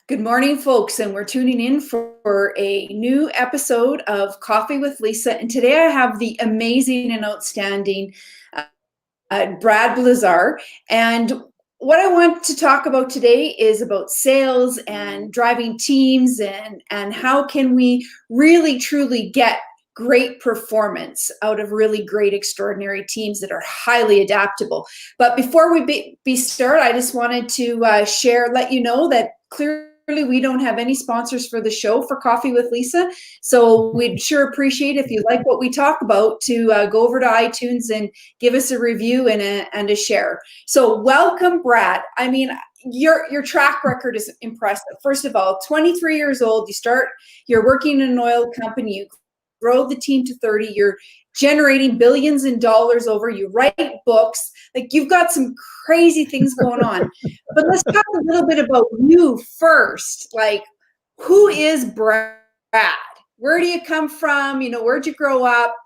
Good morning, folks, and we're tuning in for a new episode of Coffee with Lisa. And today I have the amazing and outstanding Brad Blazar. And what I want to talk about today is about sales and driving teams and how can we really truly get great performance out of really great, extraordinary teams that are highly adaptable. But before we start, I just wanted to let you know that clearly we don't have any sponsors for the show for Coffee with Lisa. So we'd sure appreciate if you like what we talk about to go over to iTunes and give us a review and a share. So welcome, Brad. I mean, your track record is impressive. First of all, 23 years old, you're working in an oil company, you grow the team to 30, you're generating billions in dollars over, you write books, like you've got some crazy things going on. But let's talk a little bit about you first. Like, who is Brad? Where do you come from? Where'd you grow up?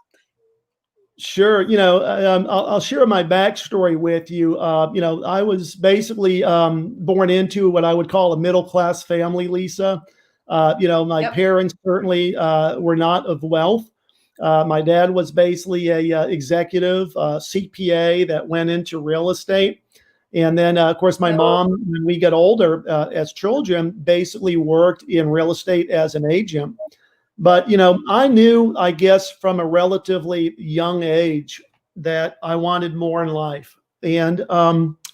Sure. I'll share my backstory with you. I was basically born into what I would call a middle-class family, Lisa. My parents certainly were not of wealth. My dad was basically a executive CPA that went into real estate. And then, of course, my mom, when we got older as children, basically worked in real estate as an agent. But, I knew, I guess, from a relatively young age that I wanted more in life. And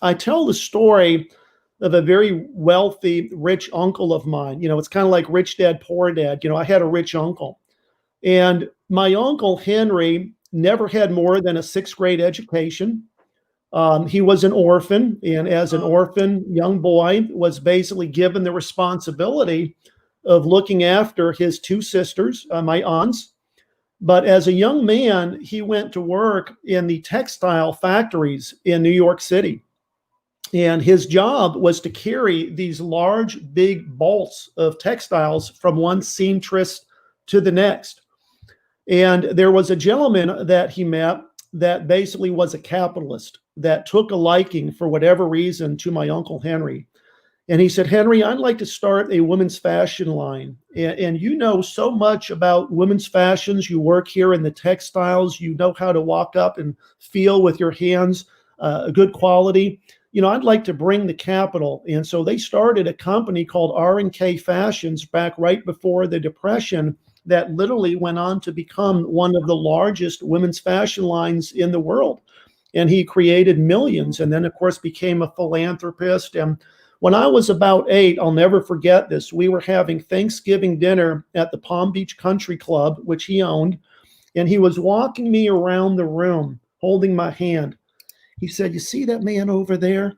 I tell the story of a very wealthy, rich uncle of mine. It's kind of like rich dad, poor dad. I had a rich uncle. And my uncle, Henry, never had more than a sixth grade education. He was an orphan. And as an orphan young boy, was basically given the responsibility of looking after his two sisters, my aunts. But as a young man, he went to work in the textile factories in New York City. And his job was to carry these large, big bolts of textiles from one seamstress to the next. And there was a gentleman that he met that basically was a capitalist that took a liking, for whatever reason, to my Uncle Henry. And he said, Henry, I'd like to start a women's fashion line. And you know so much about women's fashions. You work here in the textiles. You know how to walk up and feel with your hands a good quality. I'd like to bring the capital. And so they started a company called R&K Fashions back right before the Depression that literally went on to become one of the largest women's fashion lines in the world. And he created millions and then, of course, became a philanthropist. And when I was about 8, I'll never forget this. We were having Thanksgiving dinner at the Palm Beach Country Club, which he owned. And he was walking me around the room, holding my hand. He said, you see that man over there?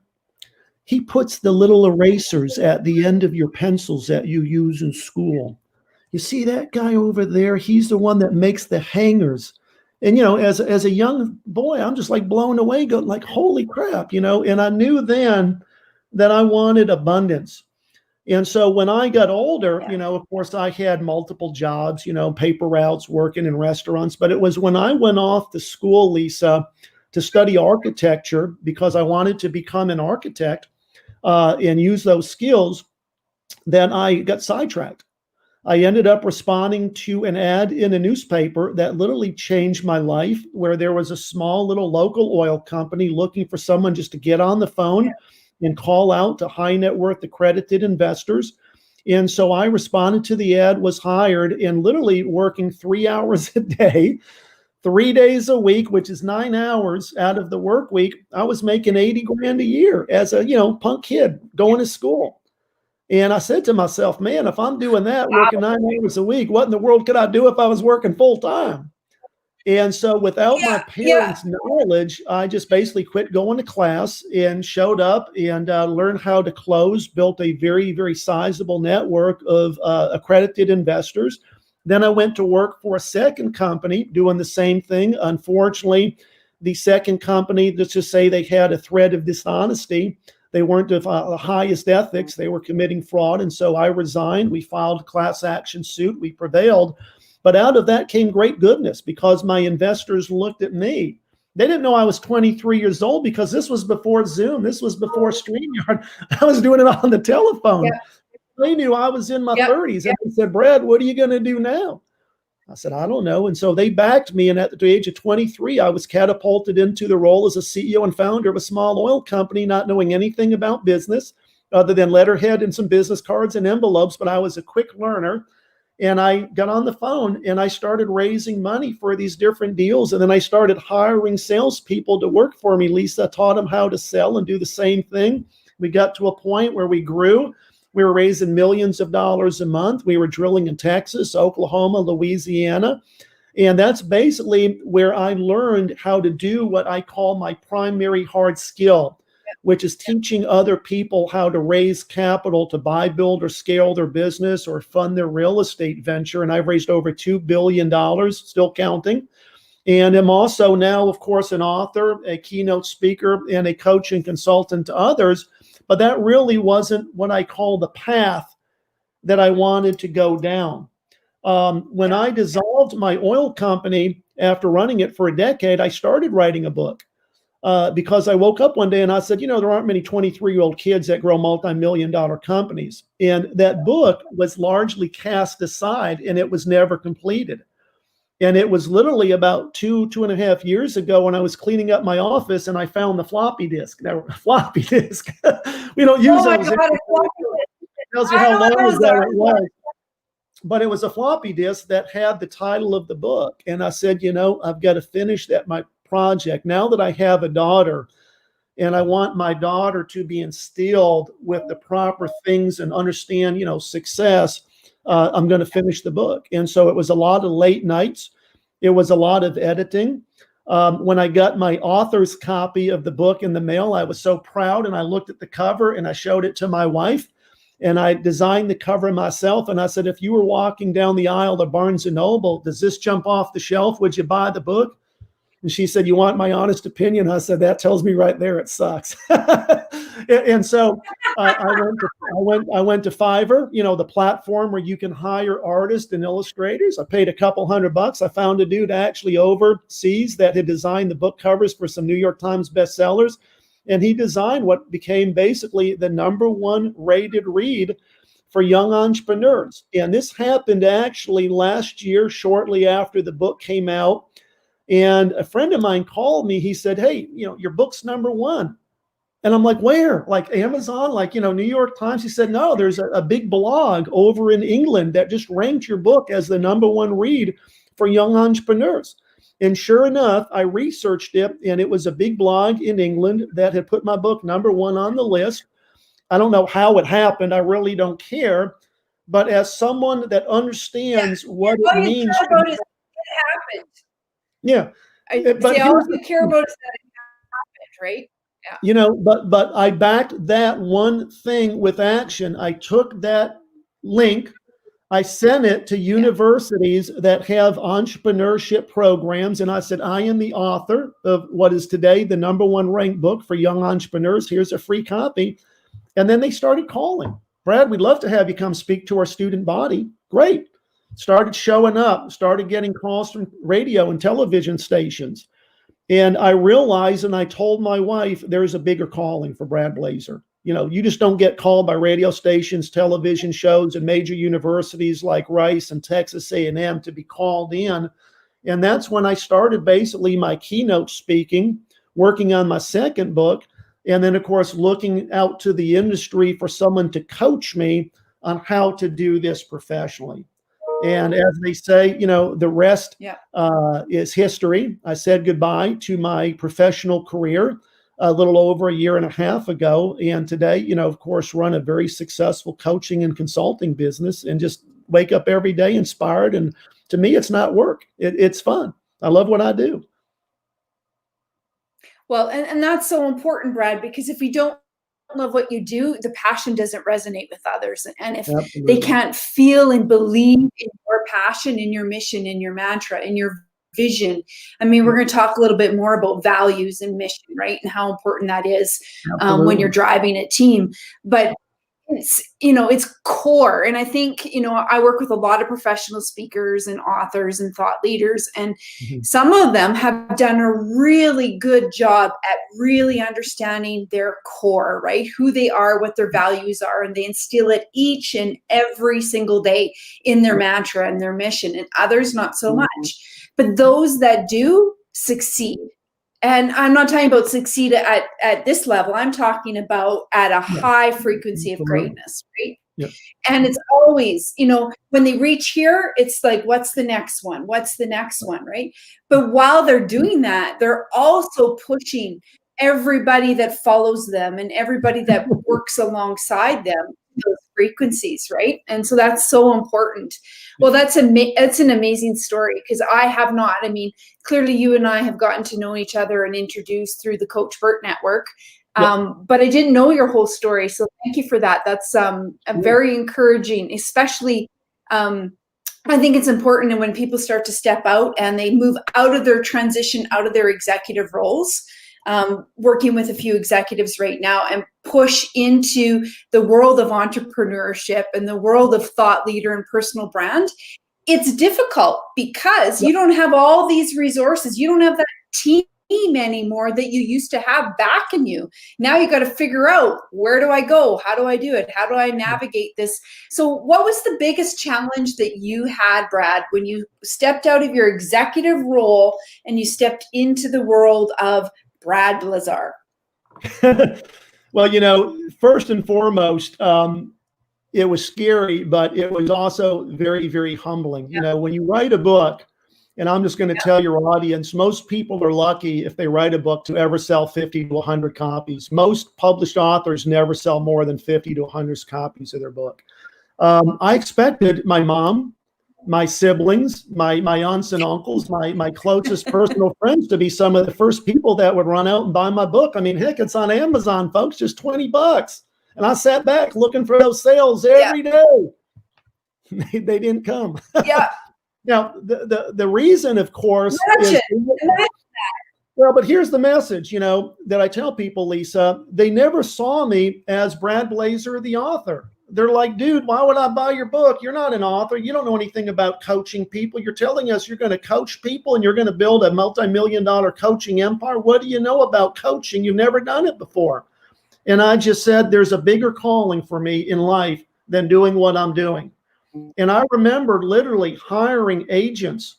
He puts the little erasers at the end of your pencils that you use in school. You see that guy over there? He's the one that makes the hangers. And, as a young boy, I'm just like blown away, going like, holy crap, and I knew then that I wanted abundance. And so when I got older, of course, I had multiple jobs, paper routes, working in restaurants. But it was when I went off to school, Lisa, to study architecture because I wanted to become an architect and use those skills, that I got sidetracked. I ended up responding to an ad in a newspaper that literally changed my life, where there was a small little local oil company looking for someone just to get on the phone and call out to high net worth accredited investors. And so I responded to the ad, was hired, and literally working 3 hours a day, 3 days a week, which is 9 hours out of the work week. I was making 80 grand a year as a, punk kid going to school. And I said to myself, man, if I'm doing that, working 9 hours a week, what in the world could I do if I was working full time? And so without my parents' knowledge, I just basically quit going to class and showed up and learned how to close, built a very, very sizable network of accredited investors. Then I went to work for a second company doing the same thing. Unfortunately, the second company, let's just say they had a thread of dishonesty. They weren't of the highest ethics. They were committing fraud. And so I resigned. We filed a class action suit. We prevailed. But out of that came great goodness because my investors looked at me. They didn't know I was 23 years old because this was before Zoom. This was before StreamYard. I was doing it on the telephone. Yeah. they knew I was in my Yep. 30s. And they said, Brad, what are you going to do now? I said, I don't know. And so they backed me. And at the age of 23, I was catapulted into the role as a CEO and founder of a small oil company, not knowing anything about business other than letterhead and some business cards and envelopes. But I was a quick learner. And I got on the phone and I started raising money for these different deals. And then I started hiring salespeople to work for me. Lisa taught them how to sell and do the same thing. We got to a point where we grew. We were raising millions of dollars a month. We were drilling in Texas, Oklahoma, Louisiana. And that's basically where I learned how to do what I call my primary hard skill, which is teaching other people how to raise capital to buy, build, or scale their business or fund their real estate venture. And I've raised over $2 billion, still counting. And I'm also now, of course, an author, a keynote speaker, and a coach and consultant to others. But that really wasn't what I call the path that I wanted to go down. When I dissolved my oil company after running it for a decade, I started writing a book because I woke up one day and I said, there aren't many 23-year-old kids that grow multi-million-dollar companies. And that book was largely cast aside and it was never completed. And it was literally about 2.5 years ago when I was cleaning up my office and I found the floppy disk. Now, floppy disk, we don't use those anymore. It tells you how long ago it was. But it was a floppy disk that had the title of the book. And I said, I've got to finish my project. Now that I have a daughter and I want my daughter to be instilled with the proper things and understand, success, I'm going to finish the book. And so it was a lot of late nights. It was a lot of editing. When I got my author's copy of the book in the mail, I was so proud. And I looked at the cover and I showed it to my wife. And I designed the cover myself. And I said, if you were walking down the aisle of Barnes & Noble, does this jump off the shelf? Would you buy the book? And she said, you want my honest opinion? I said, that tells me right there it sucks. And so I went to Fiverr, the platform where you can hire artists and illustrators. I paid a couple $100. I found a dude actually overseas that had designed the book covers for some New York Times bestsellers. And he designed what became basically the #1 rated read for young entrepreneurs. And this happened actually last year, shortly after the book came out. And a friend of mine called me. He said, hey, your book's #1. And I'm like, where? Like Amazon, like, New York Times? He said, no, there's a big blog over in England that just ranked your book as the #1 read for young entrepreneurs. And sure enough, I researched it, and it was a big blog in England that had put my book #1 on the list. I don't know how it happened. I really don't care. But as someone that understands what it means. It happened. Yeah. But all you care about is that it happened, right? Yeah. But I backed that one thing with action. I took that link, I sent it to universities that have entrepreneurship programs. And I said, I am the author of what is today the #1 ranked book for young entrepreneurs. Here's a free copy. And then they started calling. Brad, we'd love to have you come speak to our student body. Great. Started showing up, started getting calls from radio and television stations. And I realized, and I told my wife, there's a bigger calling for Brad Blazar. You just don't get called by radio stations, television shows, and major universities like Rice and Texas A&M to be called in. And that's when I started basically my keynote speaking, working on my second book. And then, of course, looking out to the industry for someone to coach me on how to do this professionally. And as they say, the rest is history. I said goodbye to my professional career a little over 1.5 years ago. And today, of course, run a very successful coaching and consulting business and just wake up every day inspired. And to me, it's not work. It's fun. I love what I do. Well, and that's so important, Brad, because if you don't love what you do, the passion doesn't resonate with others. And if they can't feel and believe in your passion, in your mission, in your mantra, in your vision, I mean, we're going to talk a little bit more about values and mission, right? And how important that is when you're driving a team. But it's core. And I think, I work with a lot of professional speakers and authors and thought leaders, and Mhm. some of them have done a really good job at really understanding their core, right? Who they are, what their values are, and they instill it each and every single day in their mantra and their mission, and others not so much. But those that do succeed, and I'm not talking about succeed at this level. I'm talking about at a Yeah, high frequency of absolutely. greatness, right? Yeah. And it's always, when they reach here, it's like, what's the next one? What's the next one, right? But while they're doing that, they're also pushing everybody that follows them and everybody that works alongside them, those frequencies, right? And so that's so important. Well, that's an amazing story, because I have not. I mean, clearly you and I have gotten to know each other and introduced through the Coach Burt Network. Yep. But I didn't know your whole story. So thank you for that. That's a very encouraging, especially I think it's important. And when people start to step out and they move out of their transition, out of their executive roles, working with a few executives right now, and push into the world of entrepreneurship and the world of thought leader and personal brand, it's difficult because Yep. you don't have all these resources. You don't have that team anymore that you used to have backing you. Now you got to figure out, where do I go? How do I do it? How do I navigate this? So what was the biggest challenge that you had, Brad, when you stepped out of your executive role and you stepped into the world of Brad Blazar? Well, first and foremost, it was scary, but it was also very, very humbling. When you write a book, and I'm just going to tell your audience, most people are lucky if they write a book to ever sell 50 to 100 copies. Most published authors never sell more than 50 to 100 copies of their book. I expected my mom, my siblings, my aunts and uncles, my closest personal friends to be some of the first people that would run out and buy my book. I mean, heck, it's on Amazon, folks, just $20. And I sat back looking for those sales every day. They didn't come. Yeah. Now, the reason, of course, is, well, but here's the message, that I tell people, Lisa. They never saw me as Brad Blazar, the author. They're like, dude, why would I buy your book? You're not an author. You don't know anything about coaching people. You're telling us you're going to coach people and you're going to build a multi-million-dollar coaching empire. What do you know about coaching? You've never done it before. And I just said, there's a bigger calling for me in life than doing what I'm doing. And I remember literally hiring agents,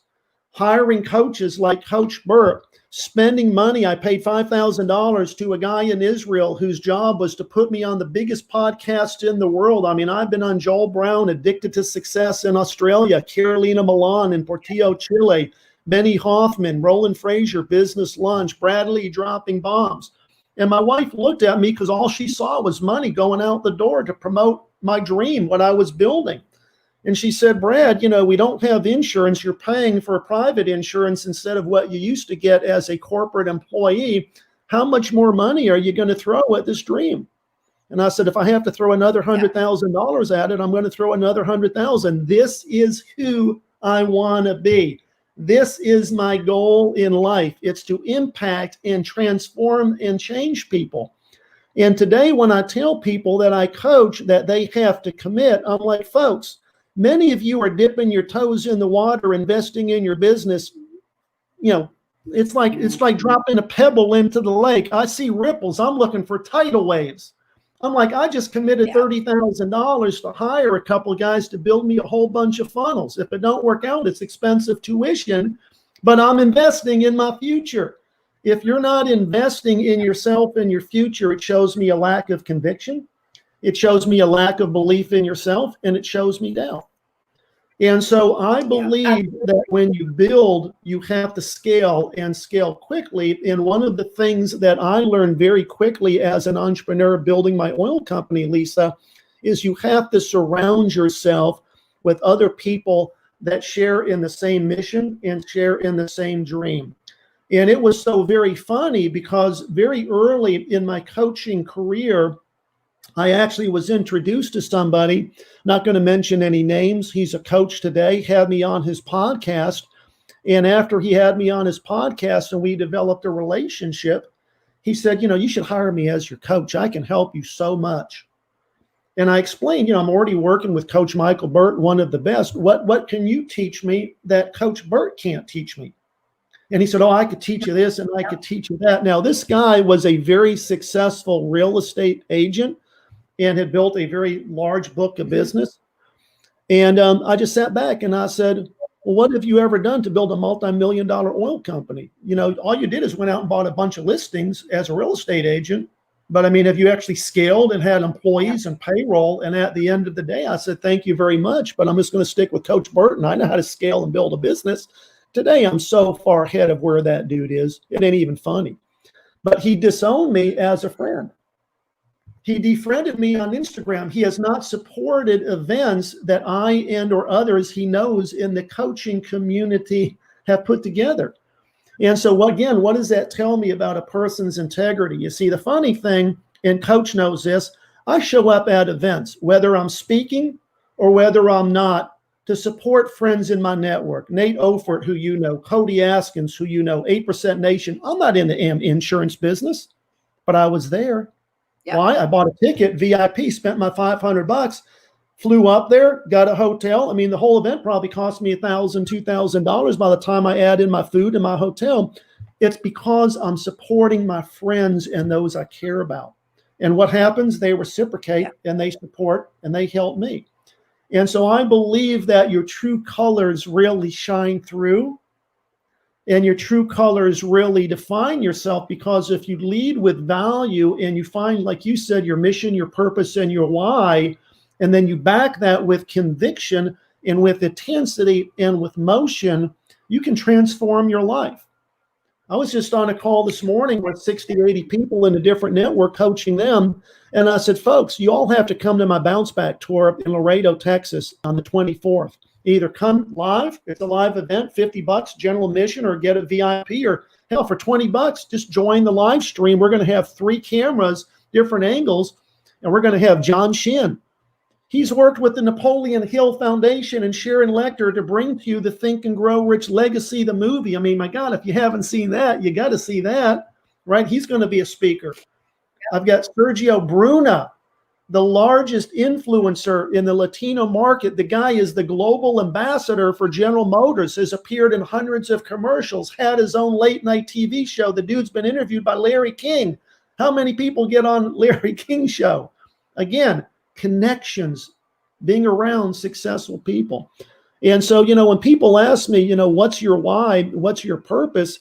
hiring coaches like Coach Burt, spending money. I paid $5,000 to a guy in Israel whose job was to put me on the biggest podcast in the world. I mean, I've been on Joel Brown, Addicted to Success in Australia, Carolina Milan in Portillo, Chile, Benny Hoffman, Roland Frazier, Business Lunch, Bradley Dropping Bombs. And my wife looked at me because all she saw was money going out the door to promote my dream, what I was building. And she said, Brad, we don't have insurance. You're paying for a private insurance instead of what you used to get as a corporate employee. How much more money are you going to throw at this dream? And I said, if I have to throw another $100,000 at it, I'm going to throw another $100,000. This is who I want to be. This is my goal in life. It's to impact and transform and change people. And today, when I tell people that I coach that they have to commit, I'm like, folks, many of you are dipping your toes in the water, investing in your business. It's like dropping a pebble into the lake. I see ripples. I'm looking for tidal waves. I'm like, I just committed $30,000 to hire a couple of guys to build me a whole bunch of funnels. If it don't work out, it's expensive tuition, but I'm investing in my future. If you're not investing in yourself and your future, it shows me a lack of conviction. It shows me a lack of belief in yourself, and it shows me doubt. And so I believe that when you build, you have to scale and scale quickly. And one of the things that I learned very quickly as an entrepreneur building my oil company, Lisa, is you have to surround yourself with other people that share in the same mission and share in the same dream. And it was so very funny because very early in my coaching career, I actually was introduced to somebody, not going to mention any names. He's a coach today, had me on his podcast. And after he had me on his podcast and we developed a relationship, he said, you should hire me as your coach. I can help you so much. And I explained, I'm already working with Coach Michael Burt, one of the best. What can you teach me that Coach Burt can't teach me? And he said, oh, I could teach you this and I could teach you that. Now, this guy was a very successful real estate agent and had built a very large book of business. And I just sat back and I said, well, what have you ever done to build a multi-million-dollar oil company? All you did is went out and bought a bunch of listings as a real estate agent. But I mean, have you actually scaled and had employees and payroll? And at the end of the day, I said, thank you very much, but I'm just going to stick with Coach Burton. I know how to scale and build a business. Today, I'm so far ahead of where that dude is. It ain't even funny. But he disowned me as a friend. He defriended me on Instagram. He has not supported events that I and or others he knows in the coaching community have put together. And so, again, what does that tell me about a person's integrity? You see, the funny thing, and Coach knows this, I show up at events, whether I'm speaking or whether I'm not, to support friends in my network. Nate Ofert, who you know, Cody Askins, who you know, 8% Nation. I'm not in the insurance business, but I was there. Yep. Why? I bought a ticket, VIP, spent my $500, flew up there, got a hotel. I mean, the whole event probably cost me $1,000, $2,000 by the time I add in my food and my hotel. It's because I'm supporting my friends and those I care about. And what happens? They reciprocate and they support and they help me. And so I believe that your true colors really shine through and your true colors really define yourself, because if you lead with value and you find, like you said, your mission, your purpose, and your why, and then you back that with conviction and with intensity and with motion, you can transform your life. I was just on a call this morning with 60, 80 people in a different network coaching them. And I said, folks, you all have to come to my bounce back tour in Laredo, Texas on the 24th. Either come live, it's a live event, $50 general admission, or get a VIP, or hell, for $20, just join the live stream. We're going to have 3 cameras, different angles, and we're going to have John Shin. He's worked with the Napoleon Hill Foundation and Sharon Lecter to bring to you the Think and Grow Rich Legacy, the movie. I mean, my God, if you haven't seen that, you got to see that, right? He's going to be a speaker. I've got Sergio Bruna, the largest influencer in the Latino market. The guy is the global ambassador for General Motors, has appeared in hundreds of commercials, had his own late night TV show. The dude's been interviewed by Larry King. How many people get on Larry King's show? Again, connections, being around successful people. And so, when people ask me, what's your why, what's your purpose,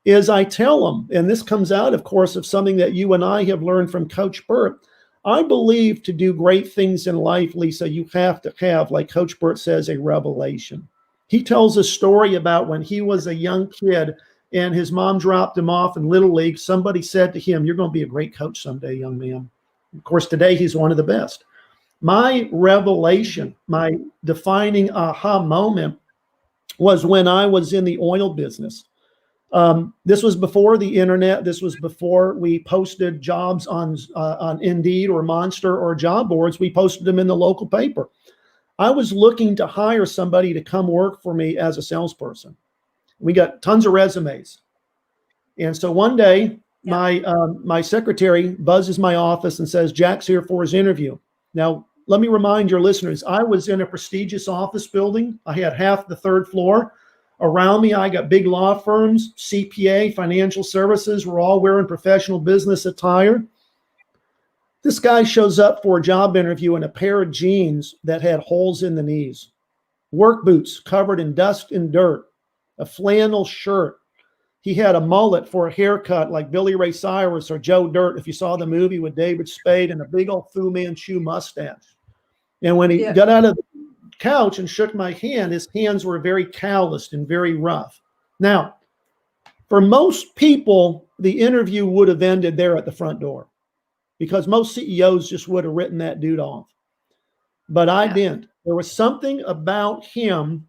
is I tell them, and this comes out, of course, of something that you and I have learned from Coach Burt. I believe to do great things in life, Lisa, you have to have, like Coach Burt says, a revelation. He tells a story about when he was a young kid and his mom dropped him off in Little League. Somebody said to him, "You're going to be a great coach someday, young man." Of course, today he's one of the best. My revelation, my defining aha moment was when I was in the oil business. This was before the internet. This was before we posted jobs on Indeed or Monster or job boards. We posted them in the local paper. I was looking to hire somebody to come work for me as a salesperson. We got tons of resumes. And so one day, my secretary buzzes my office and says, "Jack's here for his interview." Now, let me remind your listeners, I was in a prestigious office building. I had half the 3rd floor. Around me, I got big law firms, CPA, financial services. We're all wearing professional business attire. This guy shows up for a job interview in a pair of jeans that had holes in the knees, work boots covered in dust and dirt, a flannel shirt. He had a mullet for a haircut like Billy Ray Cyrus or Joe Dirt, if you saw the movie with David Spade, and a big old Fu Manchu mustache. And when he got out of the couch and shook my hand, his hands were very calloused and very rough. Now, for most people, the interview would have ended there at the front door, because most CEOs just would have written that dude off. But I didn't. There was something about him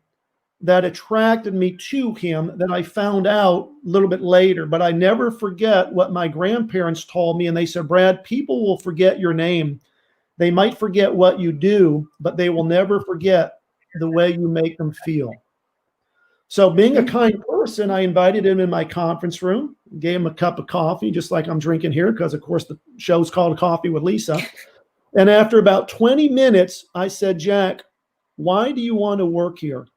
that attracted me to him that I found out a little bit later. But I never forget what my grandparents told me. And they said, "Brad, people will forget your name. They might forget what you do, but they will never forget the way you make them feel." So being a kind person, I invited him in my conference room, gave him a cup of coffee, just like I'm drinking here, because, of course, the show's called Coffee with Lisa. And after about 20 minutes, I said, Jack, why do you want to work here?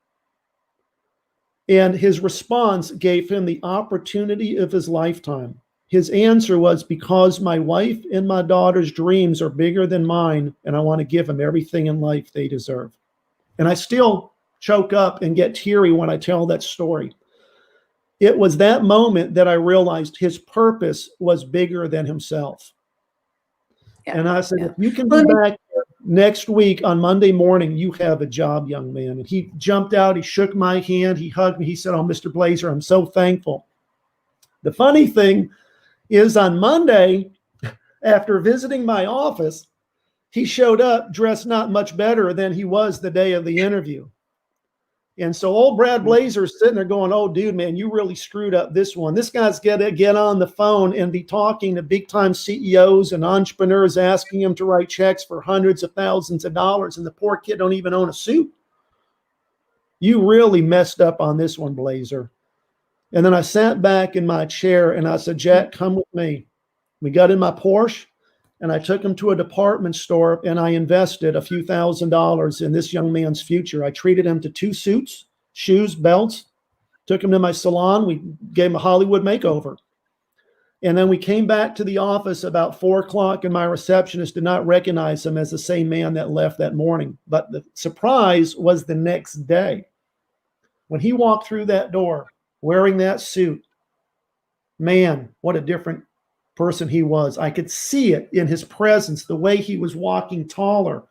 And his response gave him the opportunity of his lifetime. His answer was, because my wife and my daughter's dreams are bigger than mine, and I want to give them everything in life they deserve. And I still choke up and get teary when I tell that story. It was that moment that I realized his purpose was bigger than himself. Yeah. And I said, Yeah. if you can be back next week on Monday morning, you have a job, young man. And he jumped out, he shook my hand, he hugged me, he said, oh, Mr. Blazar, I'm so thankful. The funny thing is, on Monday, after visiting my office, he showed up dressed not much better than he was the day of the interview. And so old Brad Blazar is sitting there going, oh, dude, man, you really screwed up this one. This guy's got to get on the phone and be talking to big-time CEOs and entrepreneurs, asking him to write checks for hundreds of thousands of dollars, and the poor kid don't even own a suit. You really messed up on this one, Blazar. And then I sat back in my chair, and I said, Jack, come with me. We got in my Porsche, and I took him to a department store, and I invested a few $1,000s in this young man's future. I treated him to 2 suits, shoes, belts, took him to my salon. We gave him a Hollywood makeover. And then we came back to the office about 4 o'clock, and my receptionist did not recognize him as the same man that left that morning. But the surprise was the next day. When he walked through that door wearing that suit, man, what a different person he was. I could see it in his presence, the way he was walking taller.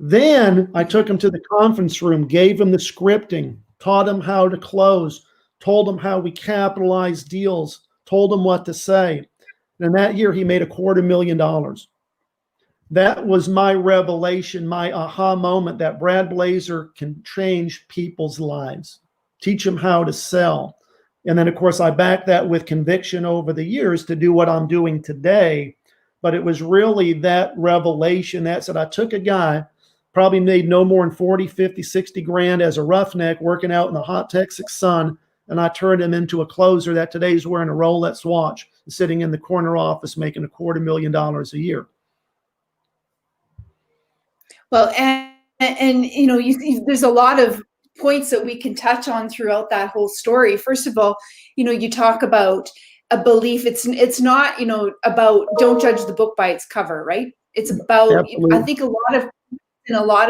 Then I took him to the conference room, gave him the scripting, taught him how to close, told him how we capitalize deals, told him what to say. And that year he made $250,000. That was my revelation, my aha moment, that Brad Blazar can change people's lives, teach them how to sell. And then, of course, I backed that with conviction over the years to do what I'm doing today. But it was really that revelation that said, I took a guy, probably made no more than 40, 50, 60 grand as a roughneck working out in the hot Texas sun, and I turned him into a closer that today is wearing a Rolex watch, sitting in the corner office making $250,000 a year. Well, and you know, there's a lot of points that we can touch on throughout that whole story. First of all, you know, you talk about a belief. It's not, you know, about don't judge the book by its cover, right? It's about, Absolutely. I think a lot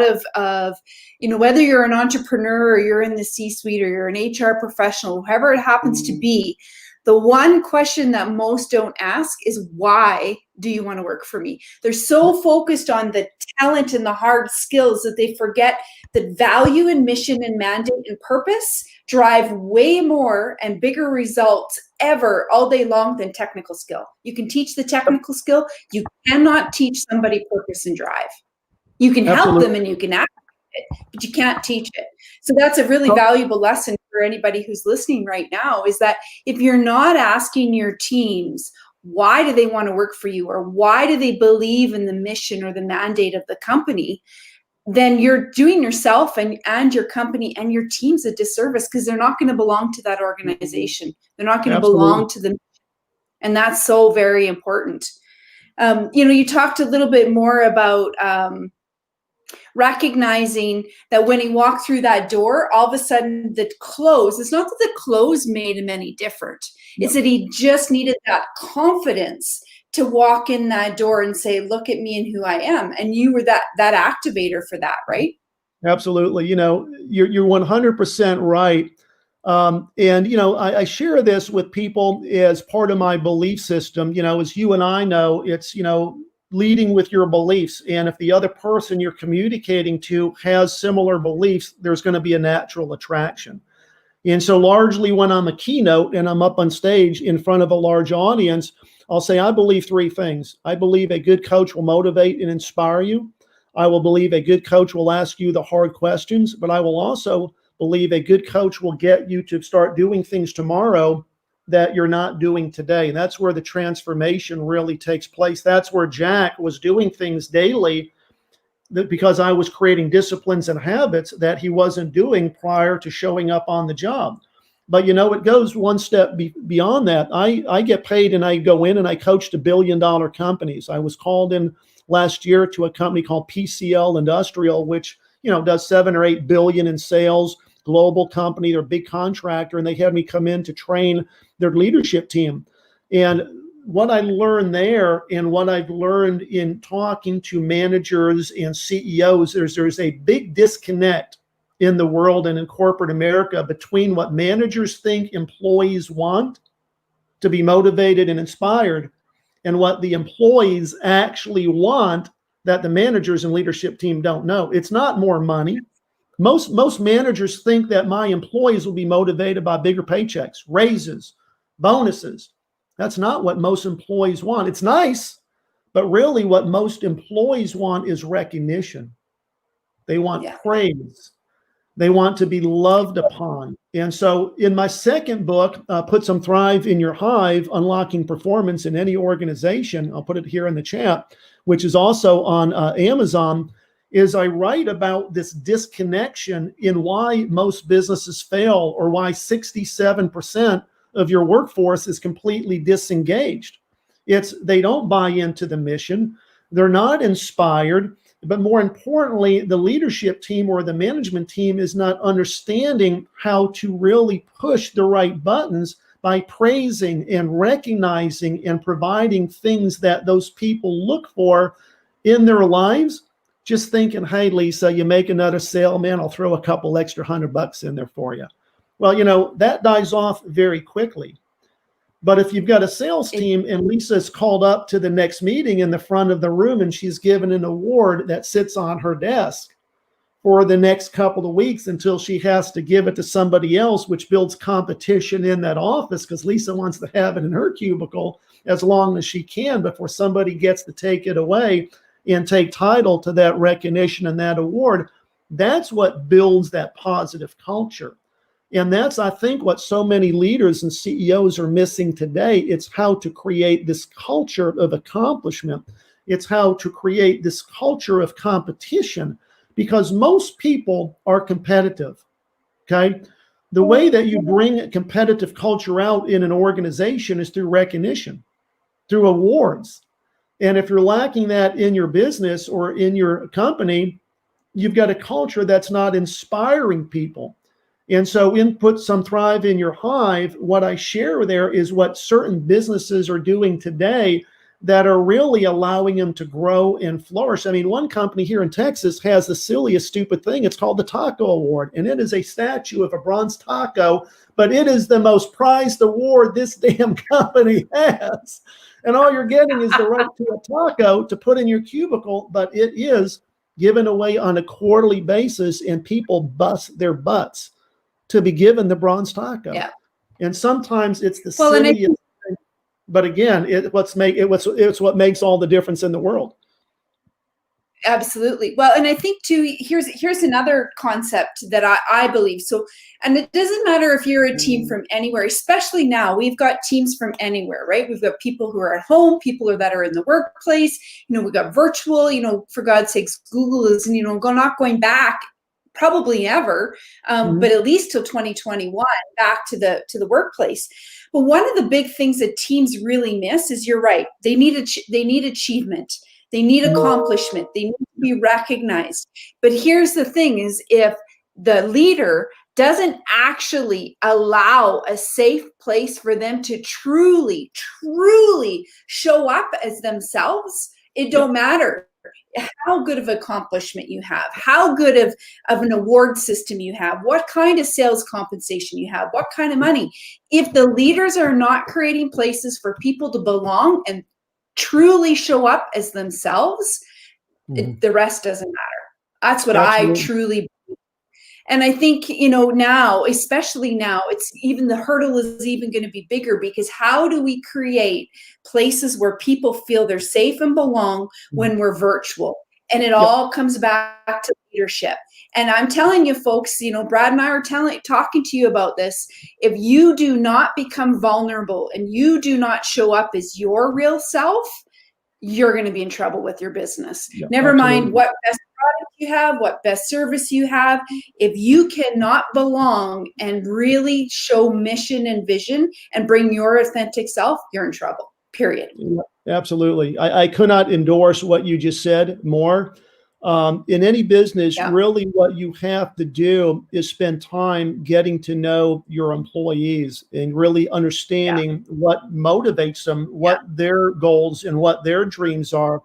of, you know, whether you're an entrepreneur or you're in the C-suite or you're an HR professional, whoever it happens to be, the one question that most don't ask is, why do you want to work for me? They're so focused on the talent and the hard skills that they forget that value and mission and mandate and purpose drive way more and bigger results ever all day long than technical skill. You can teach the technical skill. You cannot teach somebody purpose and drive. You can help them and you can act it, but you can't teach it. So that's a really valuable lesson for anybody who's listening right now, is that if you're not asking your teams, why do they want to work for you, or why do they believe in the mission or the mandate of the company, then you're doing yourself and your company and your teams a disservice, because they're not going to belong to that organization. They're not going to belong to them. And that's so very important. You know, you talked a little bit more about recognizing that when he walked through that door, all of a sudden the clothes, it's not that the clothes made him any different. It's that he just needed that confidence to walk in that door and say, look at me and who I am. And you were that activator for that, right? Absolutely. You know, you're 100% right. And, you know, I share this with people as part of my belief system. You know, as you and I know, it's, you know, leading with your beliefs. And if the other person you're communicating to has similar beliefs, there's going to be a natural attraction. And so largely when I'm a keynote and I'm up on stage in front of a large audience, I'll say, I believe 3 things. I believe a good coach will motivate and inspire you. I will believe a good coach will ask you the hard questions, but I will also believe a good coach will get you to start doing things tomorrow that you're not doing today. And that's where the transformation really takes place. That's where Jack was doing things daily because I was creating disciplines and habits that he wasn't doing prior to showing up on the job. But, you know, it goes one step beyond that. I get paid and I go in and I coached $1 billion companies. I was called in last year to a company called PCL Industrial, which, does 7 or 8 billion in sales, global company, they're a big contractor, and they had me come in to train their leadership team. And what I learned there and what I've learned in talking to managers and CEOs, there's a big disconnect in the world and in corporate America between what managers think employees want to be motivated and inspired and what the employees actually want that the managers and leadership team don't know. It's not more money. Most managers think that my employees will be motivated by bigger paychecks, raises, bonuses. That's not what most employees want. It's nice, but really what most employees want is recognition. They want praise. They want to be loved upon. And so in my second book, Put Some Thrive in Your Hive, Unlocking Performance in Any Organization, I'll put it here in the chat, which is also on Amazon, is I write about this disconnection in why most businesses fail or why 67% of your workforce is completely disengaged. It's they don't buy into the mission. They're not inspired. But more importantly, the leadership team or the management team is not understanding how to really push the right buttons by praising and recognizing and providing things that those people look for in their lives. Just thinking, hey, Lisa, you make another sale, man, I'll throw a couple extra $100 in there for you. Well, that dies off very quickly. But if you've got a sales team and Lisa's called up to the next meeting in the front of the room and she's given an award that sits on her desk for the next couple of weeks until she has to give it to somebody else, which builds competition in that office because Lisa wants to have it in her cubicle as long as she can before somebody gets to take it away and take title to that recognition and that award. That's what builds that positive culture. And that's, I think, what so many leaders and CEOs are missing today. It's how to create this culture of accomplishment. It's how to create this culture of competition because most people are competitive, okay? The way that you bring a competitive culture out in an organization is through recognition, through awards. And if you're lacking that in your business or in your company, you've got a culture that's not inspiring people. And so in Put Some Thrive in Your Hive, what I share there is what certain businesses are doing today that are really allowing them to grow and flourish. I mean, one company here in Texas has the silliest, stupid thing. It's called the Taco Award, and it is a statue of a bronze taco, but it is the most prized award this damn company has. And all you're getting is the right to a taco to put in your cubicle, but it is given away on a quarterly basis, and people bust their butts to be given the bronze taco. Yeah. And sometimes it's the silliest thing, but again, it's what makes all the difference in the world. Absolutely. Well, and I think too, here's another concept that I believe. So, and it doesn't matter if you're a team from anywhere, especially now, we've got teams from anywhere, right? We've got people who are at home, people that are in the workplace, we've got virtual, for God's sakes, Google is, not going back probably ever, but at least till 2021, back to the workplace. But one of the big things that teams really miss is, you're right, they need achievement, they need accomplishment, they need to be recognized. But here's the thing: is if the leader doesn't actually allow a safe place for them to truly show up as themselves, it don't matter how good of accomplishment you have, how good of an award system you have, what kind of sales compensation you have, what kind of money. If the leaders are not creating places for people to belong and truly show up as themselves, the rest doesn't matter. That's what I truly believe. And I think, now, especially now, it's even the hurdle is even going to be bigger, because how do we create places where people feel they're safe and belong when we're virtual? And it all comes back to leadership. And I'm telling you, folks, Brad and I are talking to you about this. If you do not become vulnerable and you do not show up as your real self, you're going to be in trouble with your business. Never mind what best product you have, what best service you have. If you cannot belong and really show mission and vision and bring your authentic self, you're in trouble, period. Absolutely. I could not endorse what you just said more. In any business, Yeah, really what you have to do is spend time getting to know your employees and really yeah, understanding what motivates them, yeah, what their goals and what their dreams are.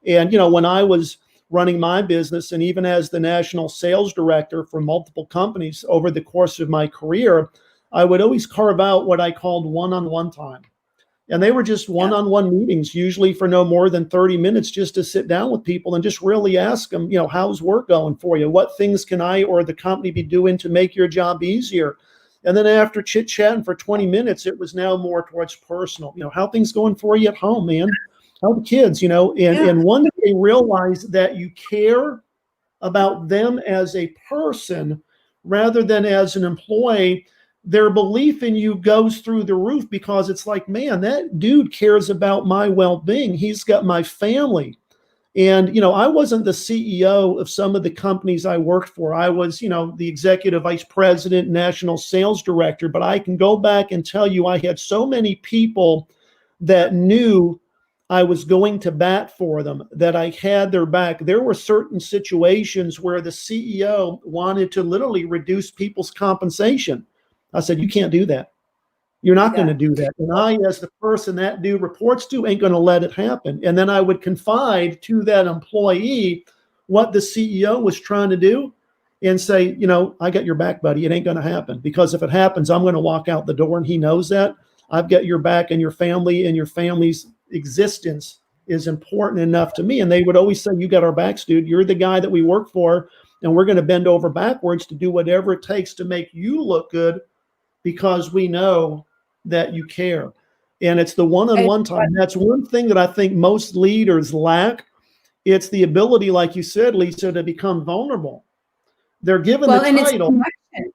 And, when I was running my business and even as the national sales director for multiple companies over the course of my career, I would always carve out what I called one-on-one time. And they were just yeah. one-on-one meetings, usually for no more than 30 minutes, just to sit down with people and just really ask them, how's work going for you? What things can I or the company be doing to make your job easier? And then after chit chatting for 20 minutes, it was now more towards personal, how things going for you at home, man? How the kids, Yeah. and once they realize that you care about them as a person rather than as an employee, their belief in you goes through the roof because it's like, man, that dude cares about my well-being. He's got my family. And, I wasn't the CEO of some of the companies I worked for. I was, the executive vice president, national sales director. But I can go back and tell you, I had so many people that knew I was going to bat for them, that I had their back. There were certain situations where the CEO wanted to literally reduce people's compensation. I said, you can't do that. You're not going to Yeah. do that. And I, as the person that dude reports to, ain't going to let it happen. And then I would confide to that employee what the CEO was trying to do and say, I got your back, buddy. It ain't going to happen, because if it happens, I'm going to walk out the door. And he knows that. I've got your back, and your family's existence is important enough to me. And they would always say, you got our backs, dude. You're the guy that we work for. And we're going to bend over backwards to do whatever it takes to make you look good, because we know that you care. And it's the I, one-on-one time. That's one thing that I think most leaders lack. It's the ability, like you said, Lisa, to become vulnerable. They're given the well, and it's title. connection.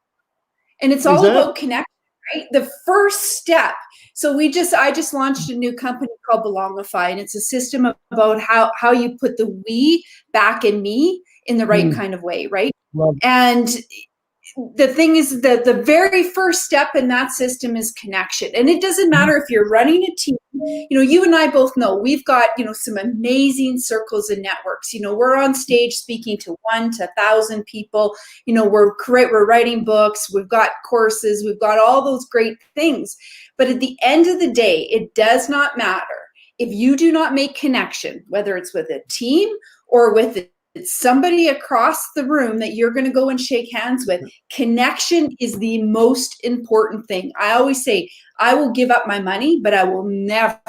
And it's all Exactly. about connection, right? The first step. So I just launched a new company called Belongify, and it's a system about how you put the we back in me in the right Mm, kind of way, right? love. And the thing is that the very first step in that system is connection. And it doesn't matter if you're running a team. You and I both know we've got, some amazing circles and networks. We're on stage speaking to 1 to 1,000 people. We're writing books, we've got courses, we've got all those great things. But at the end of the day, it does not matter if you do not make connection, whether it's with a team or with somebody across the room that you're going to go and shake hands with. Connection is the most important thing. I always say, I will give up my money, but I will never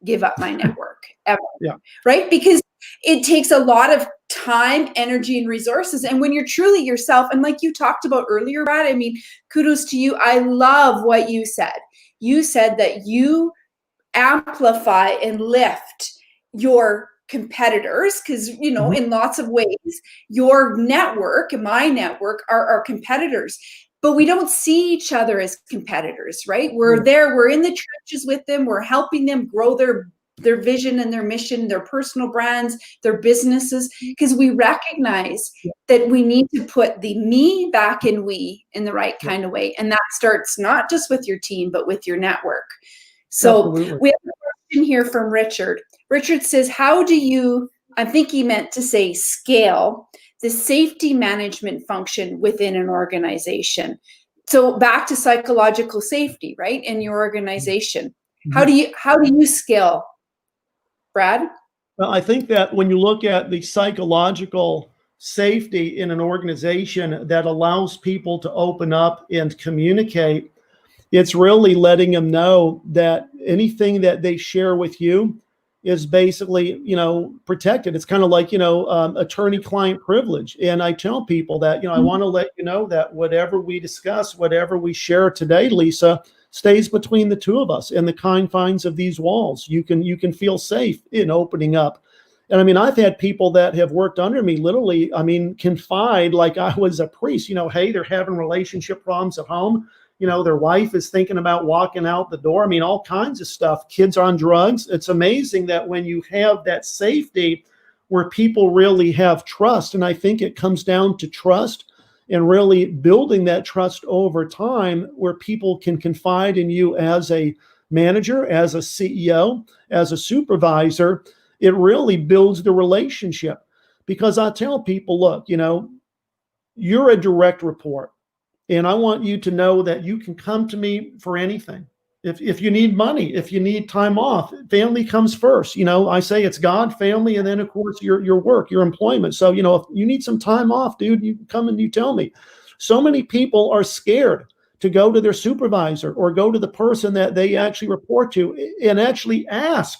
give up my network, ever. Yeah. Right? Because it takes a lot of time, energy, and resources. And when you're truly yourself, and like you talked about earlier, Brad, I mean, kudos to you. I love what you said. You said that you amplify and lift your competitors, because Mhm. in lots of ways your network and my network are our competitors, but we don't see each other as competitors, right? Yeah. We're in the trenches with them, we're helping them grow their vision and their mission, their personal brands, their businesses, because we recognize Yeah. that we need to put the me back in we in the right Yeah. kind of way, and that starts not just with your team but with your network. So Absolutely. we have a question here from Richard. Richard says, how do you, I think he meant to say scale, the safety management function within an organization? So back to psychological safety, right? In your organization. How Mhm. do you scale, Brad? Well, I think that when you look at the psychological safety in an organization that allows people to open up and communicate, it's really letting them know that anything that they share with you is basically, protected. It's kind of like, attorney-client privilege. And I tell people that, I want to let you know that whatever we discuss, whatever we share today, Lisa, stays between the two of us in the confines of these walls. You can feel safe in opening up. And I mean, I've had people that have worked under me literally, confide like I was a priest, hey, they're having relationship problems at home. Their wife is thinking about walking out the door. I mean, all kinds of stuff. Kids on drugs. It's amazing that when you have that safety where people really have trust, and I think it comes down to trust and really building that trust over time where people can confide in you as a manager, as a CEO, as a supervisor, it really builds the relationship. Because I tell people, look, you're a direct report. And I want you to know that you can come to me for anything. If you need money, if you need time off, family comes first. I say it's God, family, and then of course your work, your employment. So, if you need some time off, dude, you come and you tell me. So many people are scared to go to their supervisor or go to the person that they actually report to and actually ask